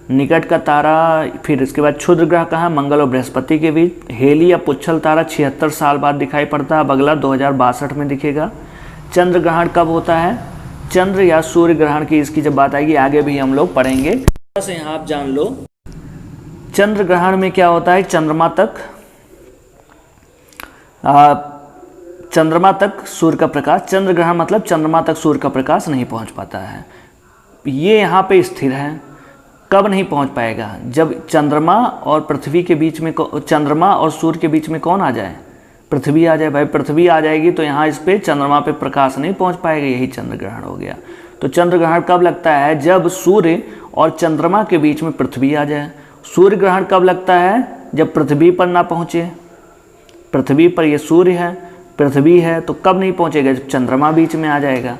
S1: निकट का तारा, फिर इसके बाद क्षुद्र ग्रह कहाँ? मंगल और बृहस्पति के बीच। हेली या पुच्छल तारा 76 साल बाद दिखाई पड़ता है, अब अगला 2062 में दिखेगा। चंद्र ग्रहण कब होता है? चंद्र या सूर्य ग्रहण की, इसकी जब बात आएगी आगे भी हम लोग पढ़ेंगे, बस यहाँ आप जान लो। चंद्र ग्रहण में क्या होता है? चंद्रमा तक सूर्य का प्रकाश, चंद्र ग्रहण मतलब चंद्रमा तक सूर्य का प्रकाश नहीं पहुंच पाता है। ये यहाँ पे स्थिर है। कब नहीं पहुंच पाएगा? जब चंद्रमा और पृथ्वी के बीच में, चंद्रमा और सूर्य के बीच में कौन आ जाए? पृथ्वी आ जाए। भाई पृथ्वी आ जाएगी तो यहाँ इस पे चंद्रमा पे प्रकाश नहीं पहुंच पाएगा, यही चंद्र ग्रहण हो गया। तो चंद्र ग्रहण कब लगता है? जब सूर्य और चंद्रमा के बीच में पृथ्वी आ जाए। सूर्य ग्रहण कब लगता है? जब पृथ्वी पर ना पहुँचे। पृथ्वी पर ये सूर्य है, पृथ्वी है, तो कब नहीं पहुँचेगा? जब चंद्रमा बीच में आ जाएगा।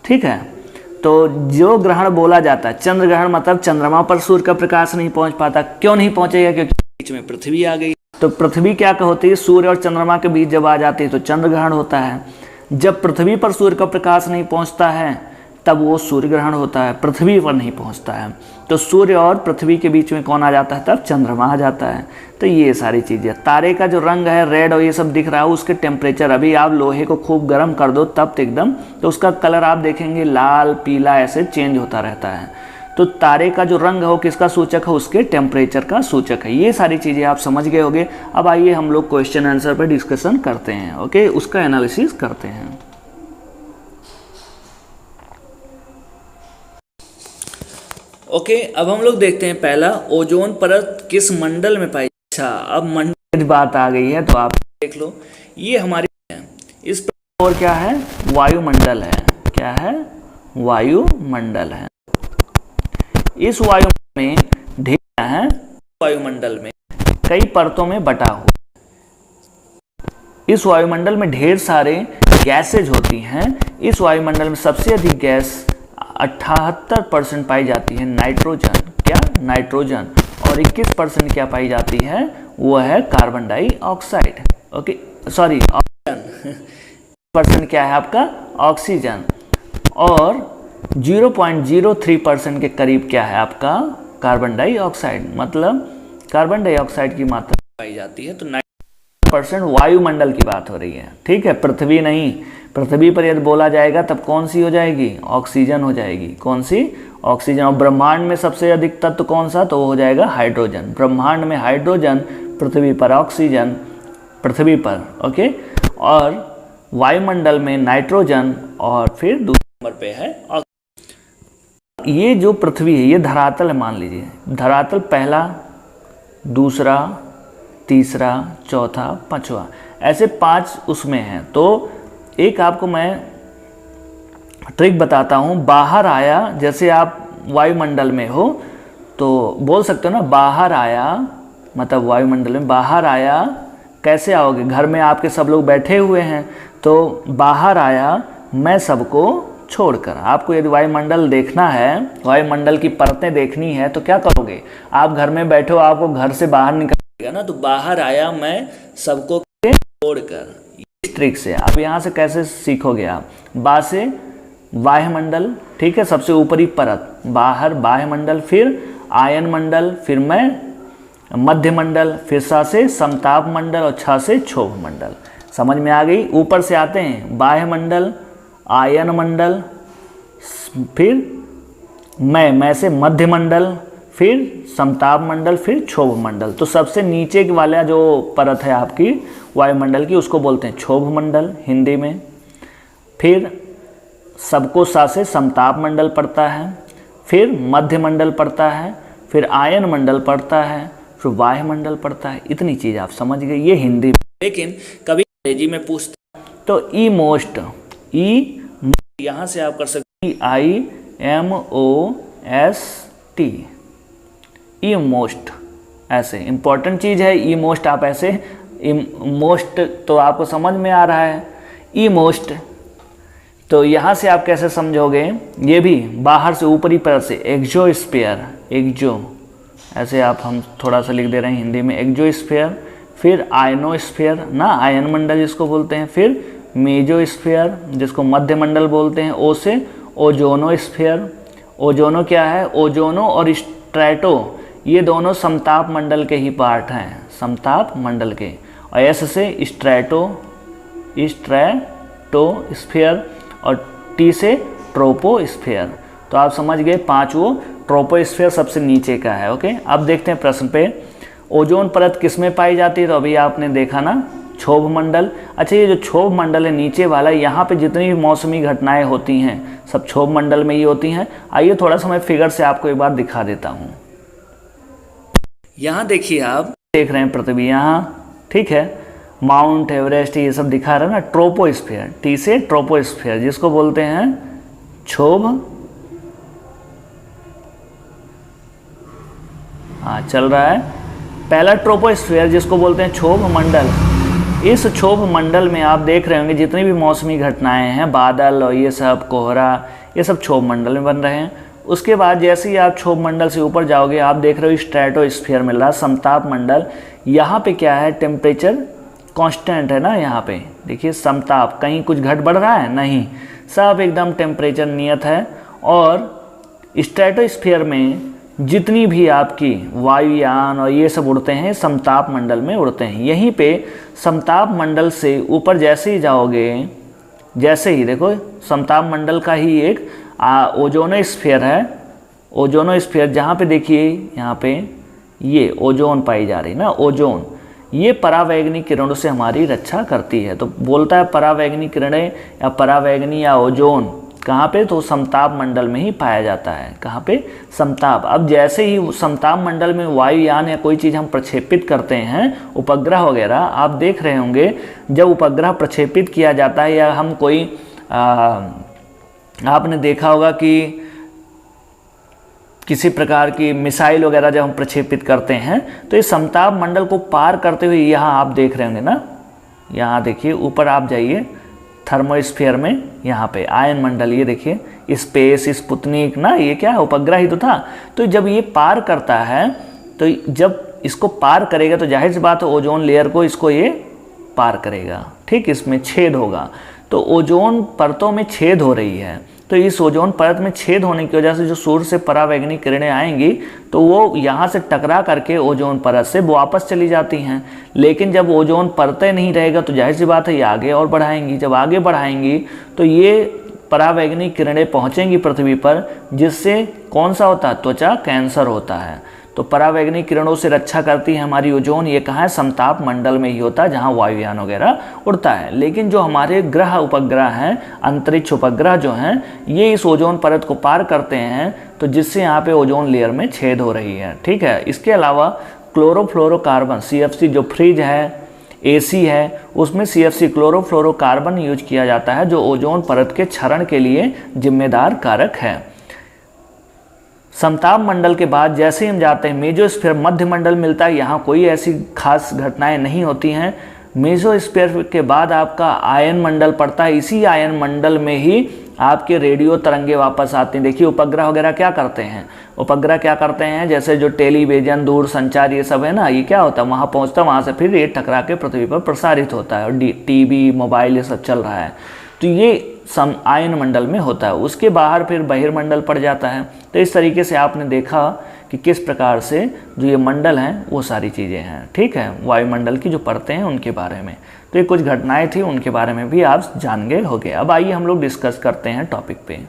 S1: ठीक है, तो जो ग्रहण बोला जाता है चंद्र ग्रहण, मतलब चंद्रमा पर सूर्य का प्रकाश नहीं पहुँच पाता। क्यों नहीं पहुँचेगा? क्योंकि बीच में पृथ्वी आ गई। तो पृथ्वी क्या होती है? सूर्य और चंद्रमा के बीच जब आ जाती है तो चंद्र ग्रहण होता है। जब पृथ्वी पर सूर्य का प्रकाश नहीं पहुंचता है तब वो सूर्य ग्रहण होता है, पृथ्वी पर नहीं पहुंचता है। तो सूर्य और पृथ्वी के बीच में कौन आ जाता है? तब चंद्रमा आ जाता है। तो ये सारी चीज़ें, तारे का जो रंग है रेड और ये सब दिख रहा है, उसके टेम्परेचर, अभी आप लोहे को खूब गर्म कर दो तब तो एकदम, तो उसका कलर आप देखेंगे लाल पीला ऐसे चेंज होता रहता है। तो तारे का जो रंग है वो किसका सूचक है? उसके टेम्परेचर का सूचक है। ये सारी चीज़ें आप समझ गए होंगे। अब आइए हम लोग क्वेश्चन आंसर पर डिस्कशन करते हैं। ओके, उसका एनालिसिस करते हैं। ओके, अब हम लोग देखते हैं पहला, ओजोन परत किस मंडल में पाई? अच्छा, अब मंडल की बात आ गई है तो आप देख लो, ये हमारी है। इस पर और क्या है? वायुमंडल है। क्या है? वायुमंडल है। इस वायुमंडल में ढेर है, वायुमंडल में कई परतों में बटा हुआ। इस वायुमंडल में ढेर सारे गैसेज होती हैं। इस वायुमंडल में सबसे अधिक गैस 78% पाई जाती है नाइट्रोजन। क्या? नाइट्रोजन। और 21% क्या पाई जाती है? वो है carbon dioxide. Okay, sorry, oxygen. % क्या है आपका? ऑक्सीजन। और 0.03% के करीब क्या है आपका? Carbon dioxide. मतलब कार्बन डाइऑक्साइड की मात्रा पाई जाती है। तो 90% वायुमंडल की बात हो रही है। ठीक है, पृथ्वी नहीं। पृथ्वी पर यदि बोला जाएगा तब कौन सी हो जाएगी? ऑक्सीजन हो जाएगी। कौन सी? ऑक्सीजन। और ब्रह्मांड में सबसे अधिक तत्व कौन सा? तो वो हो जाएगा हाइड्रोजन। ब्रह्मांड में हाइड्रोजन, पृथ्वी पर ऑक्सीजन, पृथ्वी पर। ओके, और वायुमंडल में नाइट्रोजन, और फिर दूसरे नंबर पे है ऑक्सीजन। ये जो पृथ्वी है ये धरातल है, मान लीजिए धरातल पहला, दूसरा, तीसरा, चौथा, पांचवा, ऐसे 5 उसमें हैं। तो एक आपको मैं ट्रिक बताता हूँ। बाहर आया, जैसे आप वायुमंडल में हो तो बोल सकते हो ना, बाहर आया मतलब वायुमंडल में बाहर आया। कैसे आओगे? घर में आपके सब लोग बैठे हुए हैं, तो बाहर आया मैं सबको छोड़कर। आपको यदि वायुमंडल देखना है, वायुमंडल की परतें देखनी है, तो क्या करोगे? आप घर में बैठे हो, आपको घर से बाहर निकलेगा ना, तो बाहर आया मैं सबको छोड़कर। इस ट्रिक से आप यहाँ से कैसे सीखोगे? आप बा से वायुमंडल, ठीक है, सबसे ऊपरी परत, बाहर वायुमंडल, फिर आयन मंडल, फिर मैं मध्य मंडल, फिर सा से समताप मंडल, और छा से क्षोभ मंडल। समझ में आ गई? ऊपर से आते हैं वायुमंडल, आयन मंडल, फिर मैं से मध्य मंडल, फिर समताप मंडल, फिर क्षोभ मंडल। तो सबसे नीचे वाला जो परत है आपकी वायुमंडल की, उसको बोलते हैं क्षोभ मंडल हिंदी में। फिर सबको सा से समताप मंडल पड़ता है, फिर मध्य मंडल पड़ता है, फिर आयन मंडल पड़ता है, फिर वायुमंडल पड़ता है। इतनी चीज़ आप समझ गए, ये हिंदी। लेकिन कभी अंग्रेजी में पूछते तो ई मोस्ट, ई यहाँ से आप कर सकते IMOST, ई मोस्ट। ऐसे इंपॉर्टेंट चीज़ है। ई मोस्ट आप ऐसे, मोस्ट तो आपको समझ में आ रहा है, ई मोस्ट। तो यहाँ से आप कैसे समझोगे, ये भी बाहर से ऊपरी परत से, एक्सोस्फीयर, एक्सो ऐसे आप हम थोड़ा सा लिख दे रहे हैं हिंदी में, एक्सोस्फीयर, फिर आयनोस्फीयर ना, आयन मंडल जिसको बोलते हैं, फिर मेसोस्फीयर जिसको मध्य मंडल बोलते हैं, ओ से ओजोनोस्फीयर। ओजोनो क्या है, ओजोनो और स्ट्रैटो ये दोनों समताप मंडल के ही पार्ट हैं, समताप मंडल के। और एस से स्ट्रैटो, स्ट्रैटोस्फीयर, और टी से ट्रोपोस्फीयर। तो आप समझ गए पांचों, ट्रोपोस्फीयर सबसे नीचे का है। ओके, अब देखते हैं प्रश्न पे, ओजोन परत किस में पाई जाती है? तो अभी आपने देखा ना, क्षोभ मंडल। अच्छा, ये जो क्षोभ मंडल है नीचे वाला, यहाँ पे जितनी भी मौसमी घटनाएं होती हैं सब क्षोभ मंडल में ही होती हैं। आइए थोड़ा सा मैं फिगर से आपको एक बार दिखा देता हूँ। यहाँ देखिए, आप देख रहे हैं पृथ्वी यहाँ, ठीक है, माउंट एवरेस्ट ये सब दिखा रहा है ना, ट्रोपोस्फीयर, टी से ट्रोपोस्फीयर जिसको बोलते हैं क्षोभ, हाँ चल रहा है। पहला ट्रोपोस्फीयर जिसको बोलते हैं क्षोभ मंडल। इस क्षोभ मंडल में आप देख रहे होंगे जितनी भी मौसमी घटनाएं हैं, बादल और ये सब, कोहरा, ये सब क्षोभ मंडल में बन रहे हैं। उसके बाद जैसे ही आप क्षोभ मंडल से ऊपर जाओगे, आप देख रहे हो स्ट्रैटोस्फीयर मिल रहा, समताप मंडल। यहाँ पे क्या है, टेम्परेचर कांस्टेंट है ना, यहाँ पे देखिए समताप, कहीं कुछ घट बढ़ रहा है नहीं, सब एकदम टेम्परेचर नियत है। और स्ट्रैटोस्फीयर में जितनी भी आपकी वायुयान और ये सब उड़ते हैं समताप मंडल में उड़ते हैं। यहीं पे समताप मंडल से ऊपर जैसे ही जाओगे, जैसे ही देखो समताप मंडल का ही एक ओजोनोस्फीयर है, ओजोनोस्फीयर जहाँ पे देखिए यहाँ पे ये ओजोन पाई जा रही ना, ओजोन, ये परावैंगनी किरणों से हमारी रक्षा करती है। तो बोलता है परावैंगनी किरणें या परावैंगनी या ओजोन कहाँ पे, तो समताप मंडल में ही पाया जाता है। कहाँ पे, समताप। अब जैसे ही समताप मंडल में वायुयान या कोई चीज़ हम प्रक्षेपित करते हैं, उपग्रह वगैरह, आप देख रहे होंगे जब उपग्रह प्रक्षेपित किया जाता है या हम कोई आपने देखा होगा कि किसी प्रकार की मिसाइल वगैरह जब हम प्रक्षेपित करते हैं तो इस समताप मंडल को पार करते हुए यहाँ आप देख रहे होंगे ना, यहाँ देखिए ऊपर आप जाइए थर्मोस्फीयर में, यहाँ पे आयन मंडल, ये देखिए स्पेस, स्पुतनिक ना, ये क्या है, उपग्रह ही तो था। तो जब ये पार करता है, तो जब इसको पार करेगा तो जाहिर सी बात है ओजोन लेयर को इसको ये पार करेगा, ठीक, इसमें छेद होगा। तो ओजोन परतों में छेद हो रही है, तो इस ओजोन परत में छेद होने की वजह से जो सूर्य से परावैंगनी किरणें आएंगी तो वो यहाँ से टकरा करके ओजोन परत से वापस चली जाती हैं। लेकिन जब ओजोन परतें नहीं रहेगा तो जाहिर सी बात है ये आगे और बढ़ाएंगी। जब आगे बढ़ाएंगी तो ये परावैंगनी किरणें पहुँचेंगी पृथ्वी पर, जिससे कौन सा होता है, त्वचा कैंसर होता है। तो परावैंगनी किरणों से रक्षा करती है हमारी ओजोन। ये कहाँ है, समताप मंडल में ही होता है जहाँ वायुयान वगैरह उड़ता है। लेकिन जो हमारे ग्रह उपग्रह हैं, अंतरिक्ष उपग्रह जो हैं, ये इस ओजोन परत को पार करते हैं, तो जिससे यहाँ पे ओजोन लेयर में छेद हो रही है, ठीक है। इसके अलावा क्लोरोफ्लोरोकार्बन, CFC जो फ्रिज है, AC है, उसमें CFC क्लोरोफ्लोरोकार्बन यूज किया जाता है, जो ओजोन परत के क्षरण के लिए जिम्मेदार कारक है। समताप मंडल के बाद जैसे ही हम जाते हैं मेसोस्फीयर, मध्य मंडल मिलता है, यहाँ कोई ऐसी खास घटनाएं नहीं होती हैं। मेसोस्फीयर के बाद आपका आयन मंडल पड़ता है, इसी आयन मंडल में ही आपके रेडियो तरंगे वापस आते हैं। देखिए उपग्रह वगैरह क्या करते हैं, उपग्रह क्या करते हैं, जैसे जो टेलीविजन, दूर संचार ये सब है ना, ये क्या होता है, वहाँ पहुँचता है, वहाँ से फिर ये टकरा के पृथ्वी पर प्रसारित होता है, और TV, मोबाइल ये सब चल रहा है। तो ये आयन मंडल में होता है। उसके बाहर फिर बहिर्मंडल पड़ जाता है। तो इस तरीके से आपने देखा कि किस प्रकार से जो ये मंडल हैं वो सारी चीज़ें हैं, ठीक है, वायुमंडल की जो परतें हैं उनके बारे में। तो ये कुछ घटनाएं थी, उनके बारे में भी आप जान गए होंगे। अब आइए हम लोग डिस्कस करते हैं टॉपिक पे।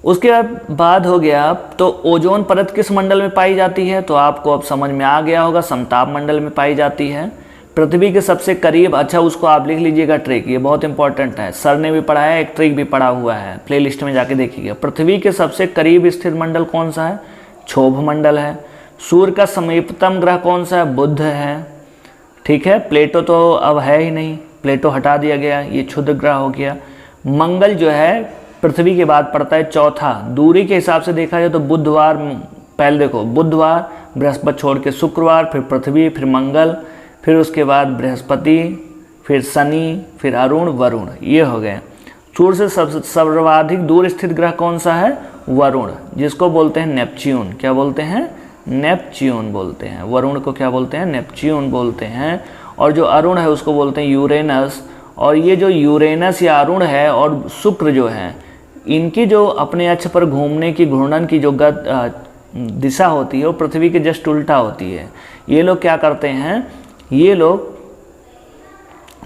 S1: उसके बाद हो गया, तो ओजोन परत किस मंडल में पाई जाती है, तो आपको अब समझ में आ गया होगा, समताप मंडल में पाई जाती है। पृथ्वी के सबसे करीब, अच्छा उसको आप लिख लीजिएगा ट्रिक, ये बहुत इंपॉर्टेंट है, सर ने भी पढ़ाया, एक ट्रिक भी पढ़ा हुआ है, प्लेलिस्ट में जाके देखिएगा। पृथ्वी के सबसे करीब स्थित मंडल कौन सा है, क्षोभ मंडल है। सूर्य का समीपतम ग्रह कौन सा है, बुध है, ठीक है। प्लेटो तो अब है ही नहीं, प्लेटो हटा दिया गया, ये क्षुद्र ग्रह हो गया। मंगल जो है पृथ्वी के बाद पड़ता है चौथा, दूरी के हिसाब से देखा जाए तो बुधवार पहले देखो बुधवार, बृहस्पति छोड़ के शुक्रवार, फिर पृथ्वी, फिर मंगल, फिर उसके बाद बृहस्पति, फिर शनि, फिर अरुण, वरुण, ये हो गए। सूर्य से सर्वाधिक दूर स्थित ग्रह कौन सा है? वरुण, जिसको बोलते हैं नेपच्यून। क्या बोलते हैं? नेपच्यून बोलते हैं। वरुण को क्या बोलते हैं? नेपच्यून बोलते हैं। और जो अरुण है उसको बोलते हैं यूरेनस। और ये जो यूरेनस या अरुण है और शुक्र जो है, इनकी जो अपने अक्ष पर घूमने की, घूर्णन की जो दिशा होती है वो पृथ्वी के जस्ट उल्टा होती है। ये लोग क्या करते हैं? ये लोग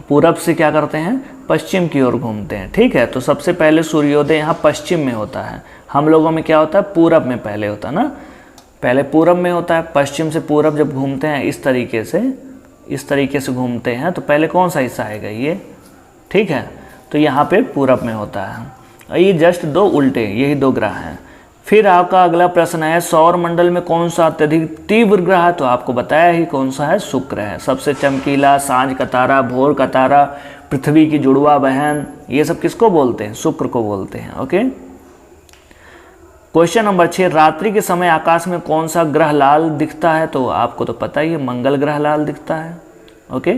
S1: पूरब से क्या करते हैं? पश्चिम की ओर घूमते हैं। ठीक है, तो सबसे पहले सूर्योदय यहाँ पश्चिम में होता है। हम लोगों में क्या होता है? पूरब में पहले होता है ना, पहले पूरब में होता है। पश्चिम से पूरब जब घूमते हैं इस तरीके से घूमते हैं, तो पहले कौन सा हिस्सा आएगा? ये। ठीक है, तो यहाँ पे पूरब में होता है। ये जस्ट दो उल्टे, यही दो ग्रह हैं। फिर आपका अगला प्रश्न है, सौर मंडल में कौन सा अत्यधिक तीव्र ग्रह है? तो आपको बताया ही कौन सा है? शुक्र है। सबसे चमकीला, सांझ का तारा, भोर का तारा, पृथ्वी की जुड़वा बहन, ये सब किसको बोलते हैं? शुक्र को बोलते हैं। ओके, क्वेश्चन नंबर 6, रात्रि के समय आकाश में कौन सा ग्रह लाल दिखता है? तो आपको तो पता ही है, मंगल ग्रह लाल दिखता है। ओके,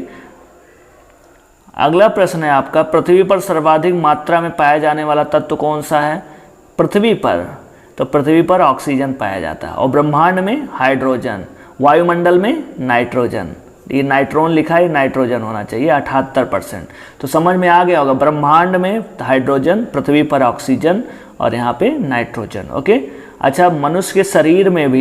S1: अगला प्रश्न है आपका, पृथ्वी पर सर्वाधिक मात्रा में पाया जाने वाला तत्व कौन सा है? पृथ्वी पर, तो पृथ्वी पर ऑक्सीजन पाया जाता है। और ब्रह्मांड में हाइड्रोजन, वायुमंडल में नाइट्रोजन। ये नाइट्रोन लिखा है, नाइट्रोजन होना चाहिए 78%। तो समझ में आ गया होगा, ब्रह्मांड में हाइड्रोजन, पृथ्वी पर ऑक्सीजन और यहाँ पे नाइट्रोजन। ओके, अच्छा, मनुष्य के शरीर में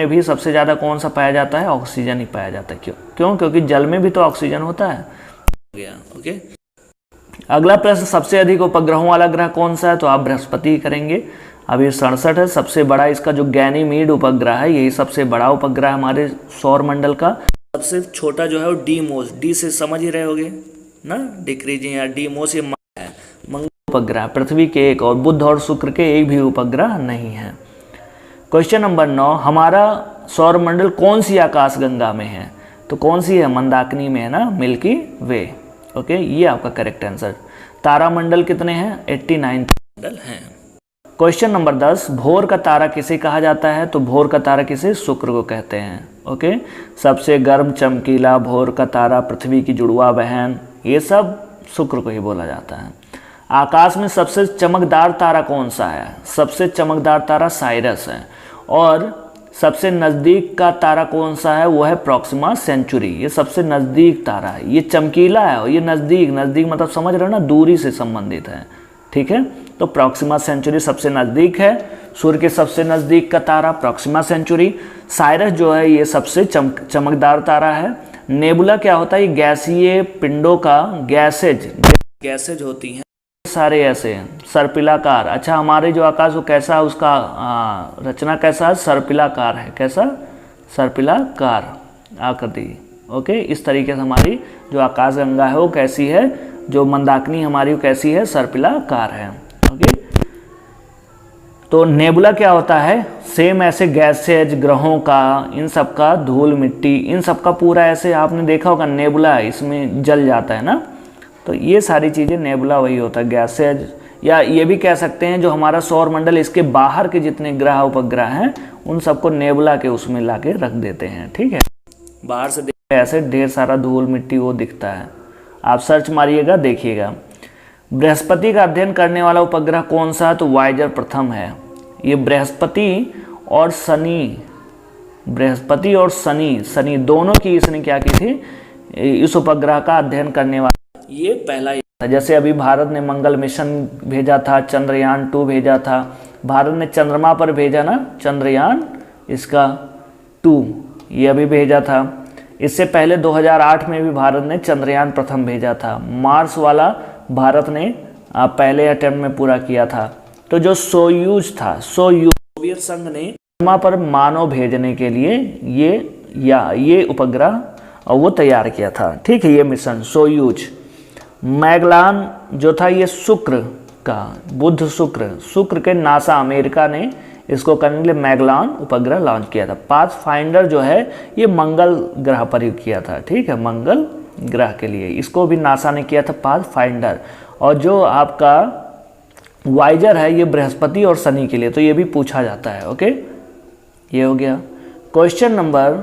S1: भी सबसे ज़्यादा कौन सा पाया जाता है? ऑक्सीजन ही पाया जाता है। क्यों? क्योंकि जल में भी तो ऑक्सीजन होता है। ओके, अगला प्रश्न, सबसे अधिक उपग्रहों वाला ग्रह कौन सा है? तो आप बृहस्पति ही करेंगे। अभी 67 है। सबसे बड़ा इसका जो गैनीमीड उपग्रह है, यही सबसे बड़ा उपग्रह हमारे सौर मंडल का। सबसे छोटा जो है वो डीमोस, डी से समझ ही रहे होगे ना, डिक्रीजिंग या डीमोस, ये है मंगल उपग्रह। पृथ्वी के एक और बुध और शुक्र के एक भी उपग्रह नहीं है। क्वेश्चन नंबर 9, हमारा सौर मंडल कौन सी आकाश गंगा में है? तो कौन सी है? मंदाकिनी में है ना, मिल्की वे। ओके, ये आपका करेक्ट आंसर। तारामंडल कितने हैं? 89 मंडल हैं। क्वेश्चन नंबर 10, भोर का तारा किसे कहा जाता है? तो भोर का तारा किसे? शुक्र को कहते हैं। ओके, सबसे गर्म चमकीला, भोर का तारा, पृथ्वी की जुड़वा बहन, ये सब शुक्र को ही बोला जाता है। आकाश में सबसे चमकदार तारा कौन सा है? सबसे चमकदार तारा साइरस है। और सबसे नज़दीक का तारा कौन सा है? वो है प्रॉक्सिमा सेंचुरी। ये सबसे नज़दीक तारा है, ये चमकीला है और ये नज़दीक मतलब समझ रहे हो ना, दूरी से संबंधित है। ठीक है, तो प्रॉक्सिमा सेंचुरी सबसे नज़दीक है। सूर्य के सबसे नज़दीक का तारा प्रॉक्सिमा सेंचुरी। साइरस जो है ये सबसे चमकदार तारा है। नेबुला क्या होता है? ये गैसीय पिंडों का गैसेज होती हैं सारे ऐसे सर्पिलाकार। अच्छा, हमारे जो आकाश वो कैसा है, उसका रचना कैसा है? सर्पिलाकार है। कैसा? सर्पिलाकार आकृति। ओके, इस तरीके से हमारी जो आकाश गंगा है वो कैसी है? जो मंदाकिनी हमारी वो कैसी है? सर्पिलाकार है। ओके, तो नेबुला क्या होता है? सेम ऐसे गैसेज ग्रहों का, इन सब का धूल मिट्टी, इन सब का पूरा ऐसे आपने देखा होगा नेबुला, इसमें जल जाता है ना, तो ये सारी चीज़ें नेबुला वही होता है, गैसेज। या ये भी कह सकते हैं जो हमारा सौर मंडल, इसके बाहर के जितने ग्रह उपग्रह हैं उन सबको नेबुला के उसमें ला के रख देते हैं। ठीक है, बाहर से ऐसे ढेर सारा धूल मिट्टी वो दिखता है। आप सर्च मारिएगा, देखिएगा। बृहस्पति का अध्ययन करने वाला उपग्रह कौन सा है? तो वाइजर प्रथम है। ये बृहस्पति और शनि दोनों की इसने क्या की थी? इस उपग्रह का अध्ययन करने वाला ये पहला ही था। जैसे अभी भारत ने मंगल मिशन भेजा था, चंद्रयान 2 भेजा था, भारत ने चंद्रमा पर भेजा ना, चंद्रयान इसका 2 ये अभी भेजा था। इससे पहले 2008 में भी भारत ने चंद्रयान प्रथम भेजा था। मार्स वाला भारत ने पहले अटेम्प्ट में पूरा किया था। तो जो सोयूज था, सोवियत संघ ने चंद्रमा पर मानव भेजने के लिए ये उपग्रह वो तैयार किया था। ठीक है, ये मिशन सोयूज। मैगलान जो था ये शुक्र का, बुध शुक्र के नासा अमेरिका ने इसको करने के लिए मैगलान उपग्रह लॉन्च किया था। पाथफाइंडर जो है ये मंगल ग्रह पर ही किया था। ठीक है, मंगल ग्रह के लिए इसको भी नासा ने किया था पाथफाइंडर। और जो आपका वाइजर है ये बृहस्पति और शनि के लिए, तो ये भी पूछा जाता है। ओके, ये हो गया। क्वेश्चन नंबर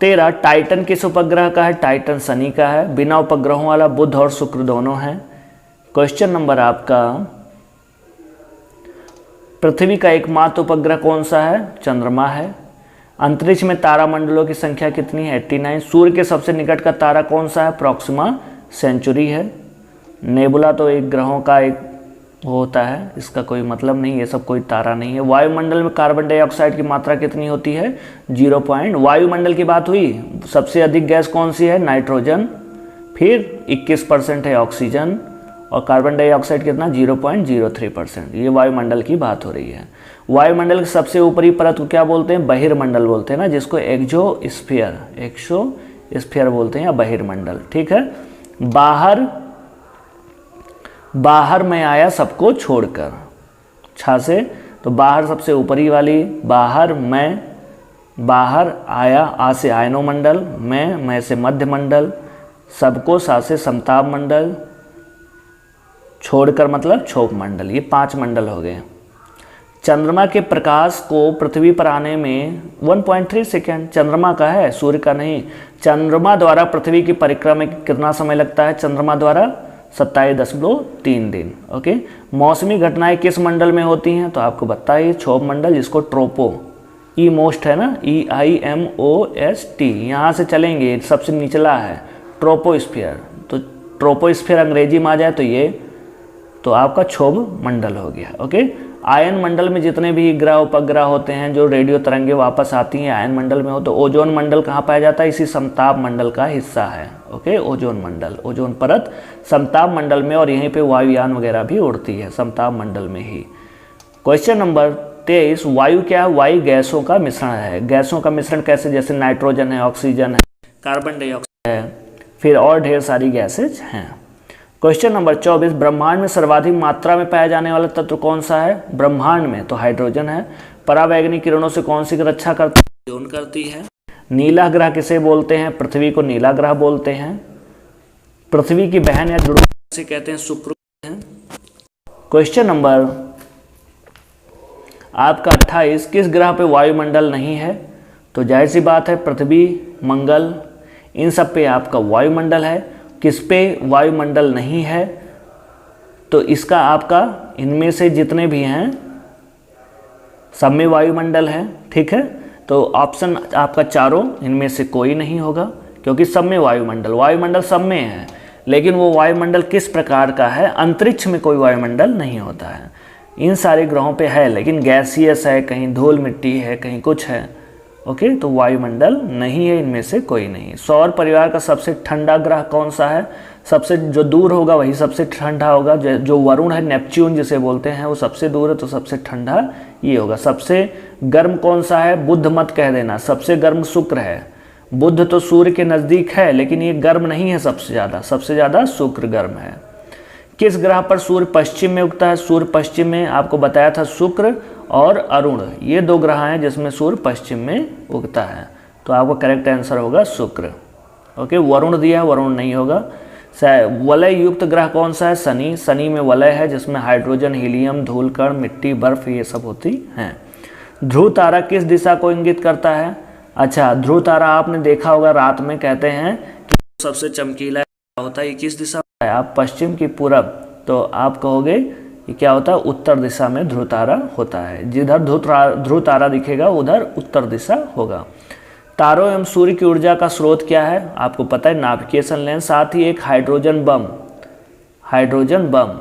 S1: 13, टाइटन किस उपग्रह का है? टाइटन शनि का है। बिना उपग्रहों वाला बुध और शुक्र दोनों हैं। क्वेश्चन नंबर आपका, पृथ्वी का एकमात्र उपग्रह कौन सा है? चंद्रमा है। अंतरिक्ष में तारामंडलों की संख्या कितनी है? 89। सूर्य के सबसे निकट का तारा कौन सा है? प्रॉक्सिमा सेंचुरी है। नेबुला तो एक ग्रहों का एक होता है, इसका कोई मतलब नहीं, ये सब कोई तारा नहीं है। वायुमंडल में कार्बन डाइऑक्साइड की मात्रा कितनी होती है? 0 पॉइंट। वायुमंडल की बात हुई, सबसे अधिक गैस कौन सी है? नाइट्रोजन, फिर 21% है ऑक्सीजन, और कार्बन डाइऑक्साइड कितना? 0.03%। ये वायुमंडल की बात हो रही है। वायुमंडल के सबसे ऊपरी परत को क्या बोलते हैं? बहिर्मंडल बोलते हैं ना, जिसको एक्सोस्फीयर बोलते हैं या बहिर्मंडल। ठीक है। बाहर में आया सबको छोड़कर, छा से, तो बाहर सबसे ऊपरी वाली, बाहर आया, आ से आयनोमंडल, मैं से मध्यमंडल, सबको, सा से समताप मंडल, छोड़कर मतलब क्षोभ मंडल। ये 5 मंडल हो गए। चंद्रमा के प्रकाश को पृथ्वी पर आने में 1.3 सेकेंड चंद्रमा का है, सूर्य का नहीं। चंद्रमा द्वारा पृथ्वी की परिक्रमा में कितना समय लगता है? चंद्रमा द्वारा 27.3 दिन। ओके। मौसमी घटनाएं किस मंडल में होती हैं? तो आपको बताइए, क्षोभ मंडल, जिसको ट्रोपो, ई मोस्ट है ना, EIMOST, यहाँ से चलेंगे, सबसे निचला है ट्रोपोस्फीयर। तो ट्रोपोस्फीयर अंग्रेजी में आ जाए तो ये तो आपका क्षोभ मंडल हो गया। ओके। आयन मंडल में जितने भी ग्रह उपग्रह होते हैं जो रेडियो तरंगे वापस आती हैं आयन मंडल में हो, तो ओजोन मंडल कहाँ पाया जाता है? इसी समताप मंडल का हिस्सा है। ओके। ओजोन मंडल, ओजोन परत समताप मंडल में, और यहीं पे वायुयान वगैरह भी उड़ती है समताप मंडल में ही। क्वेश्चन नंबर 23, वायु क्या है? वायु गैसों का मिश्रण है। गैसों का मिश्रण कैसे? जैसे नाइट्रोजन है, ऑक्सीजन है, कार्बन डाइऑक्साइड है, फिर और ढेर सारी गैसेज हैं। क्वेश्चन नंबर 24, ब्रह्मांड में सर्वाधिक मात्रा में पाया जाने वाला तत्व कौन सा है? ब्रह्मांड में तो हाइड्रोजन है। परावैंगनिक किरणों से कौन सी रक्षा करती है? नीला ग्रह किसे बोलते हैं? पृथ्वी को नीला ग्रह बोलते हैं। पृथ्वी की बहन या जुड़वा से कहते हैं? शुक्र है। क्वेश्चन नंबर आपका 28, किस ग्रह पे वायुमंडल नहीं है? तो जाहिर सी बात है, पृथ्वी, मंगल, इन सब पे आपका वायुमंडल है। किस पे वायुमंडल नहीं है? तो इसका आपका, इनमें से जितने भी हैं सब में वायुमंडल है। ठीक है। तो ऑप्शन आपका चारों, इनमें से कोई नहीं होगा, क्योंकि सब में वायुमंडल सब में है। लेकिन वो वायुमंडल किस प्रकार का है? अंतरिक्ष में कोई वायुमंडल नहीं होता है। इन सारे ग्रहों पे है, लेकिन गैसियस है, कहीं धूल मिट्टी है, कहीं कुछ है। ओके। तो वायुमंडल नहीं है, इनमें से कोई नहीं। सौर परिवार का सबसे ठंडा ग्रह कौन सा है? सबसे जो दूर होगा वही सबसे ठंडा होगा। जो वरुण है, नेपच्यून जिसे बोलते हैं, वो सबसे दूर है, तो सबसे ठंडा ये होगा। सबसे गर्म कौन सा है? बुध मत कह देना, सबसे गर्म शुक्र है। बुध तो सूर्य के नज़दीक है, लेकिन ये गर्म नहीं है सबसे ज़्यादा शुक्र गर्म है। किस ग्रह पर सूर्य पश्चिम में उगता है? सूर्य पश्चिम में आपको बताया था, शुक्र और अरुण, ये 2 ग्रह हैं जिसमें सूर्य पश्चिम में उगता है। तो आपका करेक्ट आंसर होगा शुक्र। ओके। वरुण दिया, वरुण नहीं होगा। वलय युक्त ग्रह कौन सा है? शनि। शनि में वलय है, जिसमें हाइड्रोजन, हीलियम, धूलकण, मिट्टी, बर्फ, ये सब होती हैं। ध्रुव तारा किस दिशा को इंगित करता है? अच्छा, ध्रुव तारा आपने देखा होगा, रात में कहते हैं कि सबसे चमकीला होता है, ये किस दिशा में है? आप पश्चिम की पूरब, तो आप कहोगे ये क्या होता है? उत्तर दिशा में ध्रुव तारा होता है। जिधर ध्रुव तारा दिखेगा उधर उत्तर दिशा होगा। तारों एवं सूर्य की ऊर्जा का स्रोत क्या है? आपको पता है, नाभिकीय संलयन। साथ ही एक हाइड्रोजन बम,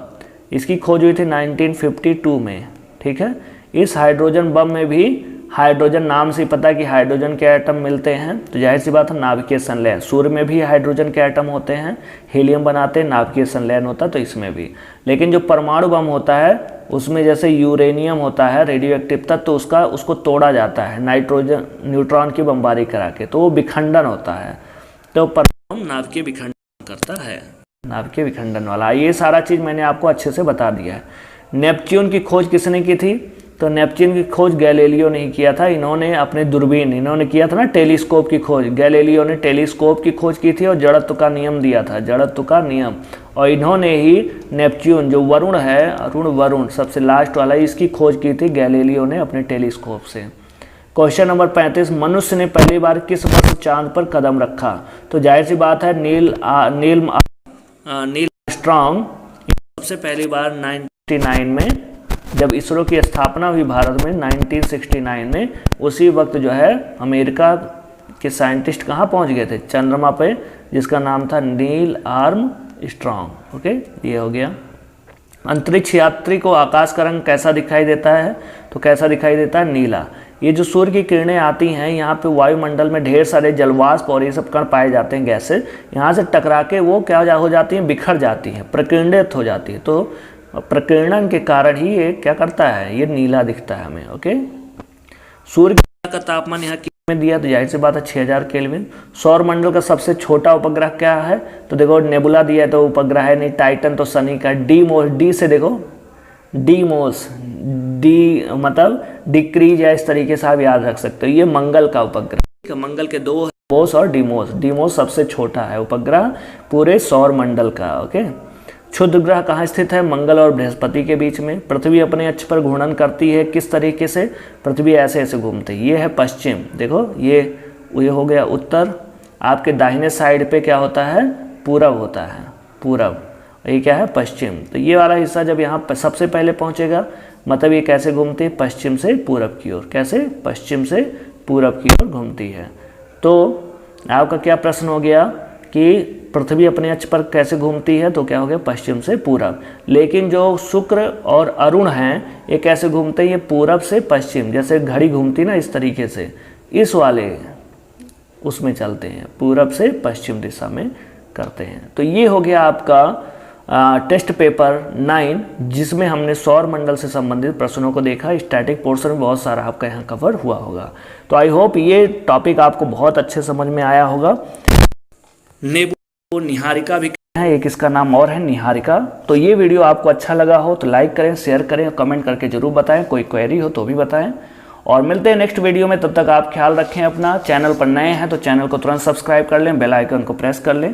S1: इसकी खोज हुई थी 1952 में। ठीक है। इस हाइड्रोजन बम में भी हाइड्रोजन, नाम से ही पता है कि हाइड्रोजन के एटम मिलते हैं, तो जाहिर सी बात है नाभिकीय संलयन। सूर्य में भी हाइड्रोजन के एटम होते हैं, हीलियम बनाते हैं, नाभिकीय संलयन होता है, तो इसमें भी। लेकिन जो परमाणु बम होता है उसमें जैसे यूरेनियम होता है रेडियो एक्टिव तत्व, तो उसको तोड़ा जाता है न्यूट्रॉन की बमबारी करा के, तो वो विखंडन होता है। तो परमाणु नाभिकीय विखंडन करता है, नाभिकीय विखंडन वाला। ये सारा चीज़ मैंने आपको अच्छे से बता दिया है। नेपच्यून की खोज किसने की थी? तो नेपच्यून की खोज गैलीलियो ने ही किया था। इन्होंने अपने दूरबीन, इन्होंने किया था ना टेलीस्कोप की खोज, गैलीलियो ने टेलीस्कोप की खोज की थी और जड़त्व का नियम दिया था, जड़त्व का नियम। और इन्होंने ही नेपच्यून जो वरुण है, वरुण सबसे लास्ट वाला, इसकी खोज की थी गैलीलियो ने अपने टेलीस्कोप से। क्वेश्चन नंबर 35, मनुष्य ने पहली बार किस वर्ष चांद पर कदम रखा? तो जाहिर सी बात है नील आर्मस्ट्रॉन्ग सबसे पहली बार 1969 में, जब इसरो की स्थापना हुई भारत में 1969 में, उसी वक्त जो है अमेरिका के साइंटिस्ट कहाँ पहुँच गए थे? चंद्रमा पे, जिसका नाम था नील आर्मस्ट्रॉन्ग। ओके, ये हो गया। अंतरिक्ष यात्री को आकाश का रंग कैसा दिखाई देता है? तो कैसा दिखाई देता है? नीला। ये जो सूर्य की किरणें आती हैं, यहाँ पे वायुमंडल में ढेर सारे जलवाष्प और ये सब कण पाए जाते हैं, गैसें, यहाँ से टकरा के वो क्या हो जाती हैं? बिखर जाती हैं, प्रकीर्णित हो जाती है। तो प्रकीर्णन के कारण ही ये क्या करता है? ये नीला दिखता है हमें। ओके, सूर्य का तापमान यहाँ में दिया, तो जाहिर सी बात है 6000 केल्विन। सौर मंडल का सबसे छोटा उपग्रह क्या है? तो देखो नेबुला दिया है तो उपग्रह है नहीं, टाइटन तो शनि का। डीमोस, डी से देखो, डीमोस, डी मतलब डिक्रीज, या इस तरीके से आप याद रख सकते हो। ये मंगल का उपग्रह, मंगल के दो है, बोस और डीमोस। डीमोस सबसे छोटा है उपग्रह पूरे सौर मंडल का। ओके, क्षुद्र ग्रह कहाँ स्थित है? मंगल और बृहस्पति के बीच में। पृथ्वी अपने अक्ष पर घूर्णन करती है किस तरीके से? पृथ्वी ऐसे ऐसे घूमती है। ये है पश्चिम, देखो ये हो गया उत्तर। आपके दाहिने साइड पे क्या होता है? पूरब होता है, पूरब। ये क्या है? पश्चिम। तो ये वाला हिस्सा जब यहाँ सबसे पहले पहुँचेगा, मतलब ये कैसे घूमती है? पश्चिम से पूरब की ओर। कैसे? पश्चिम से पूरब की ओर घूमती है। तो आपका क्या प्रश्न हो गया कि पृथ्वी अपने अक्ष पर कैसे घूमती है? तो क्या हो गया? पश्चिम से पूरब। लेकिन जो शुक्र और अरुण हैं, ये कैसे घूमते हैं? ये पूरब से पश्चिम, जैसे घड़ी घूमती ना इस तरीके से, इस वाले उसमें चलते हैं, पूरब से पश्चिम दिशा में करते हैं। तो ये हो गया आपका टेस्ट पेपर 9, जिसमें हमने सौर मंडल से संबंधित प्रश्नों को देखा। स्टैटिक पोर्शन में बहुत सारा आपका यहाँ कवर हुआ होगा। तो आई होप ये टॉपिक आपको बहुत अच्छे समझ में आया होगा। नेबुला निहारिका भी है, एक इसका नाम और है निहारिका। तो ये वीडियो आपको अच्छा लगा हो तो लाइक करें, शेयर करें, कमेंट करके जरूर बताएं। कोई क्वेरी हो तो भी बताएं, और मिलते हैं नेक्स्ट वीडियो में। तब तक आप ख्याल रखें अपना। चैनल पर नए हैं तो चैनल को तुरंत सब्सक्राइब कर लें, बेल आइकन को प्रेस कर लें।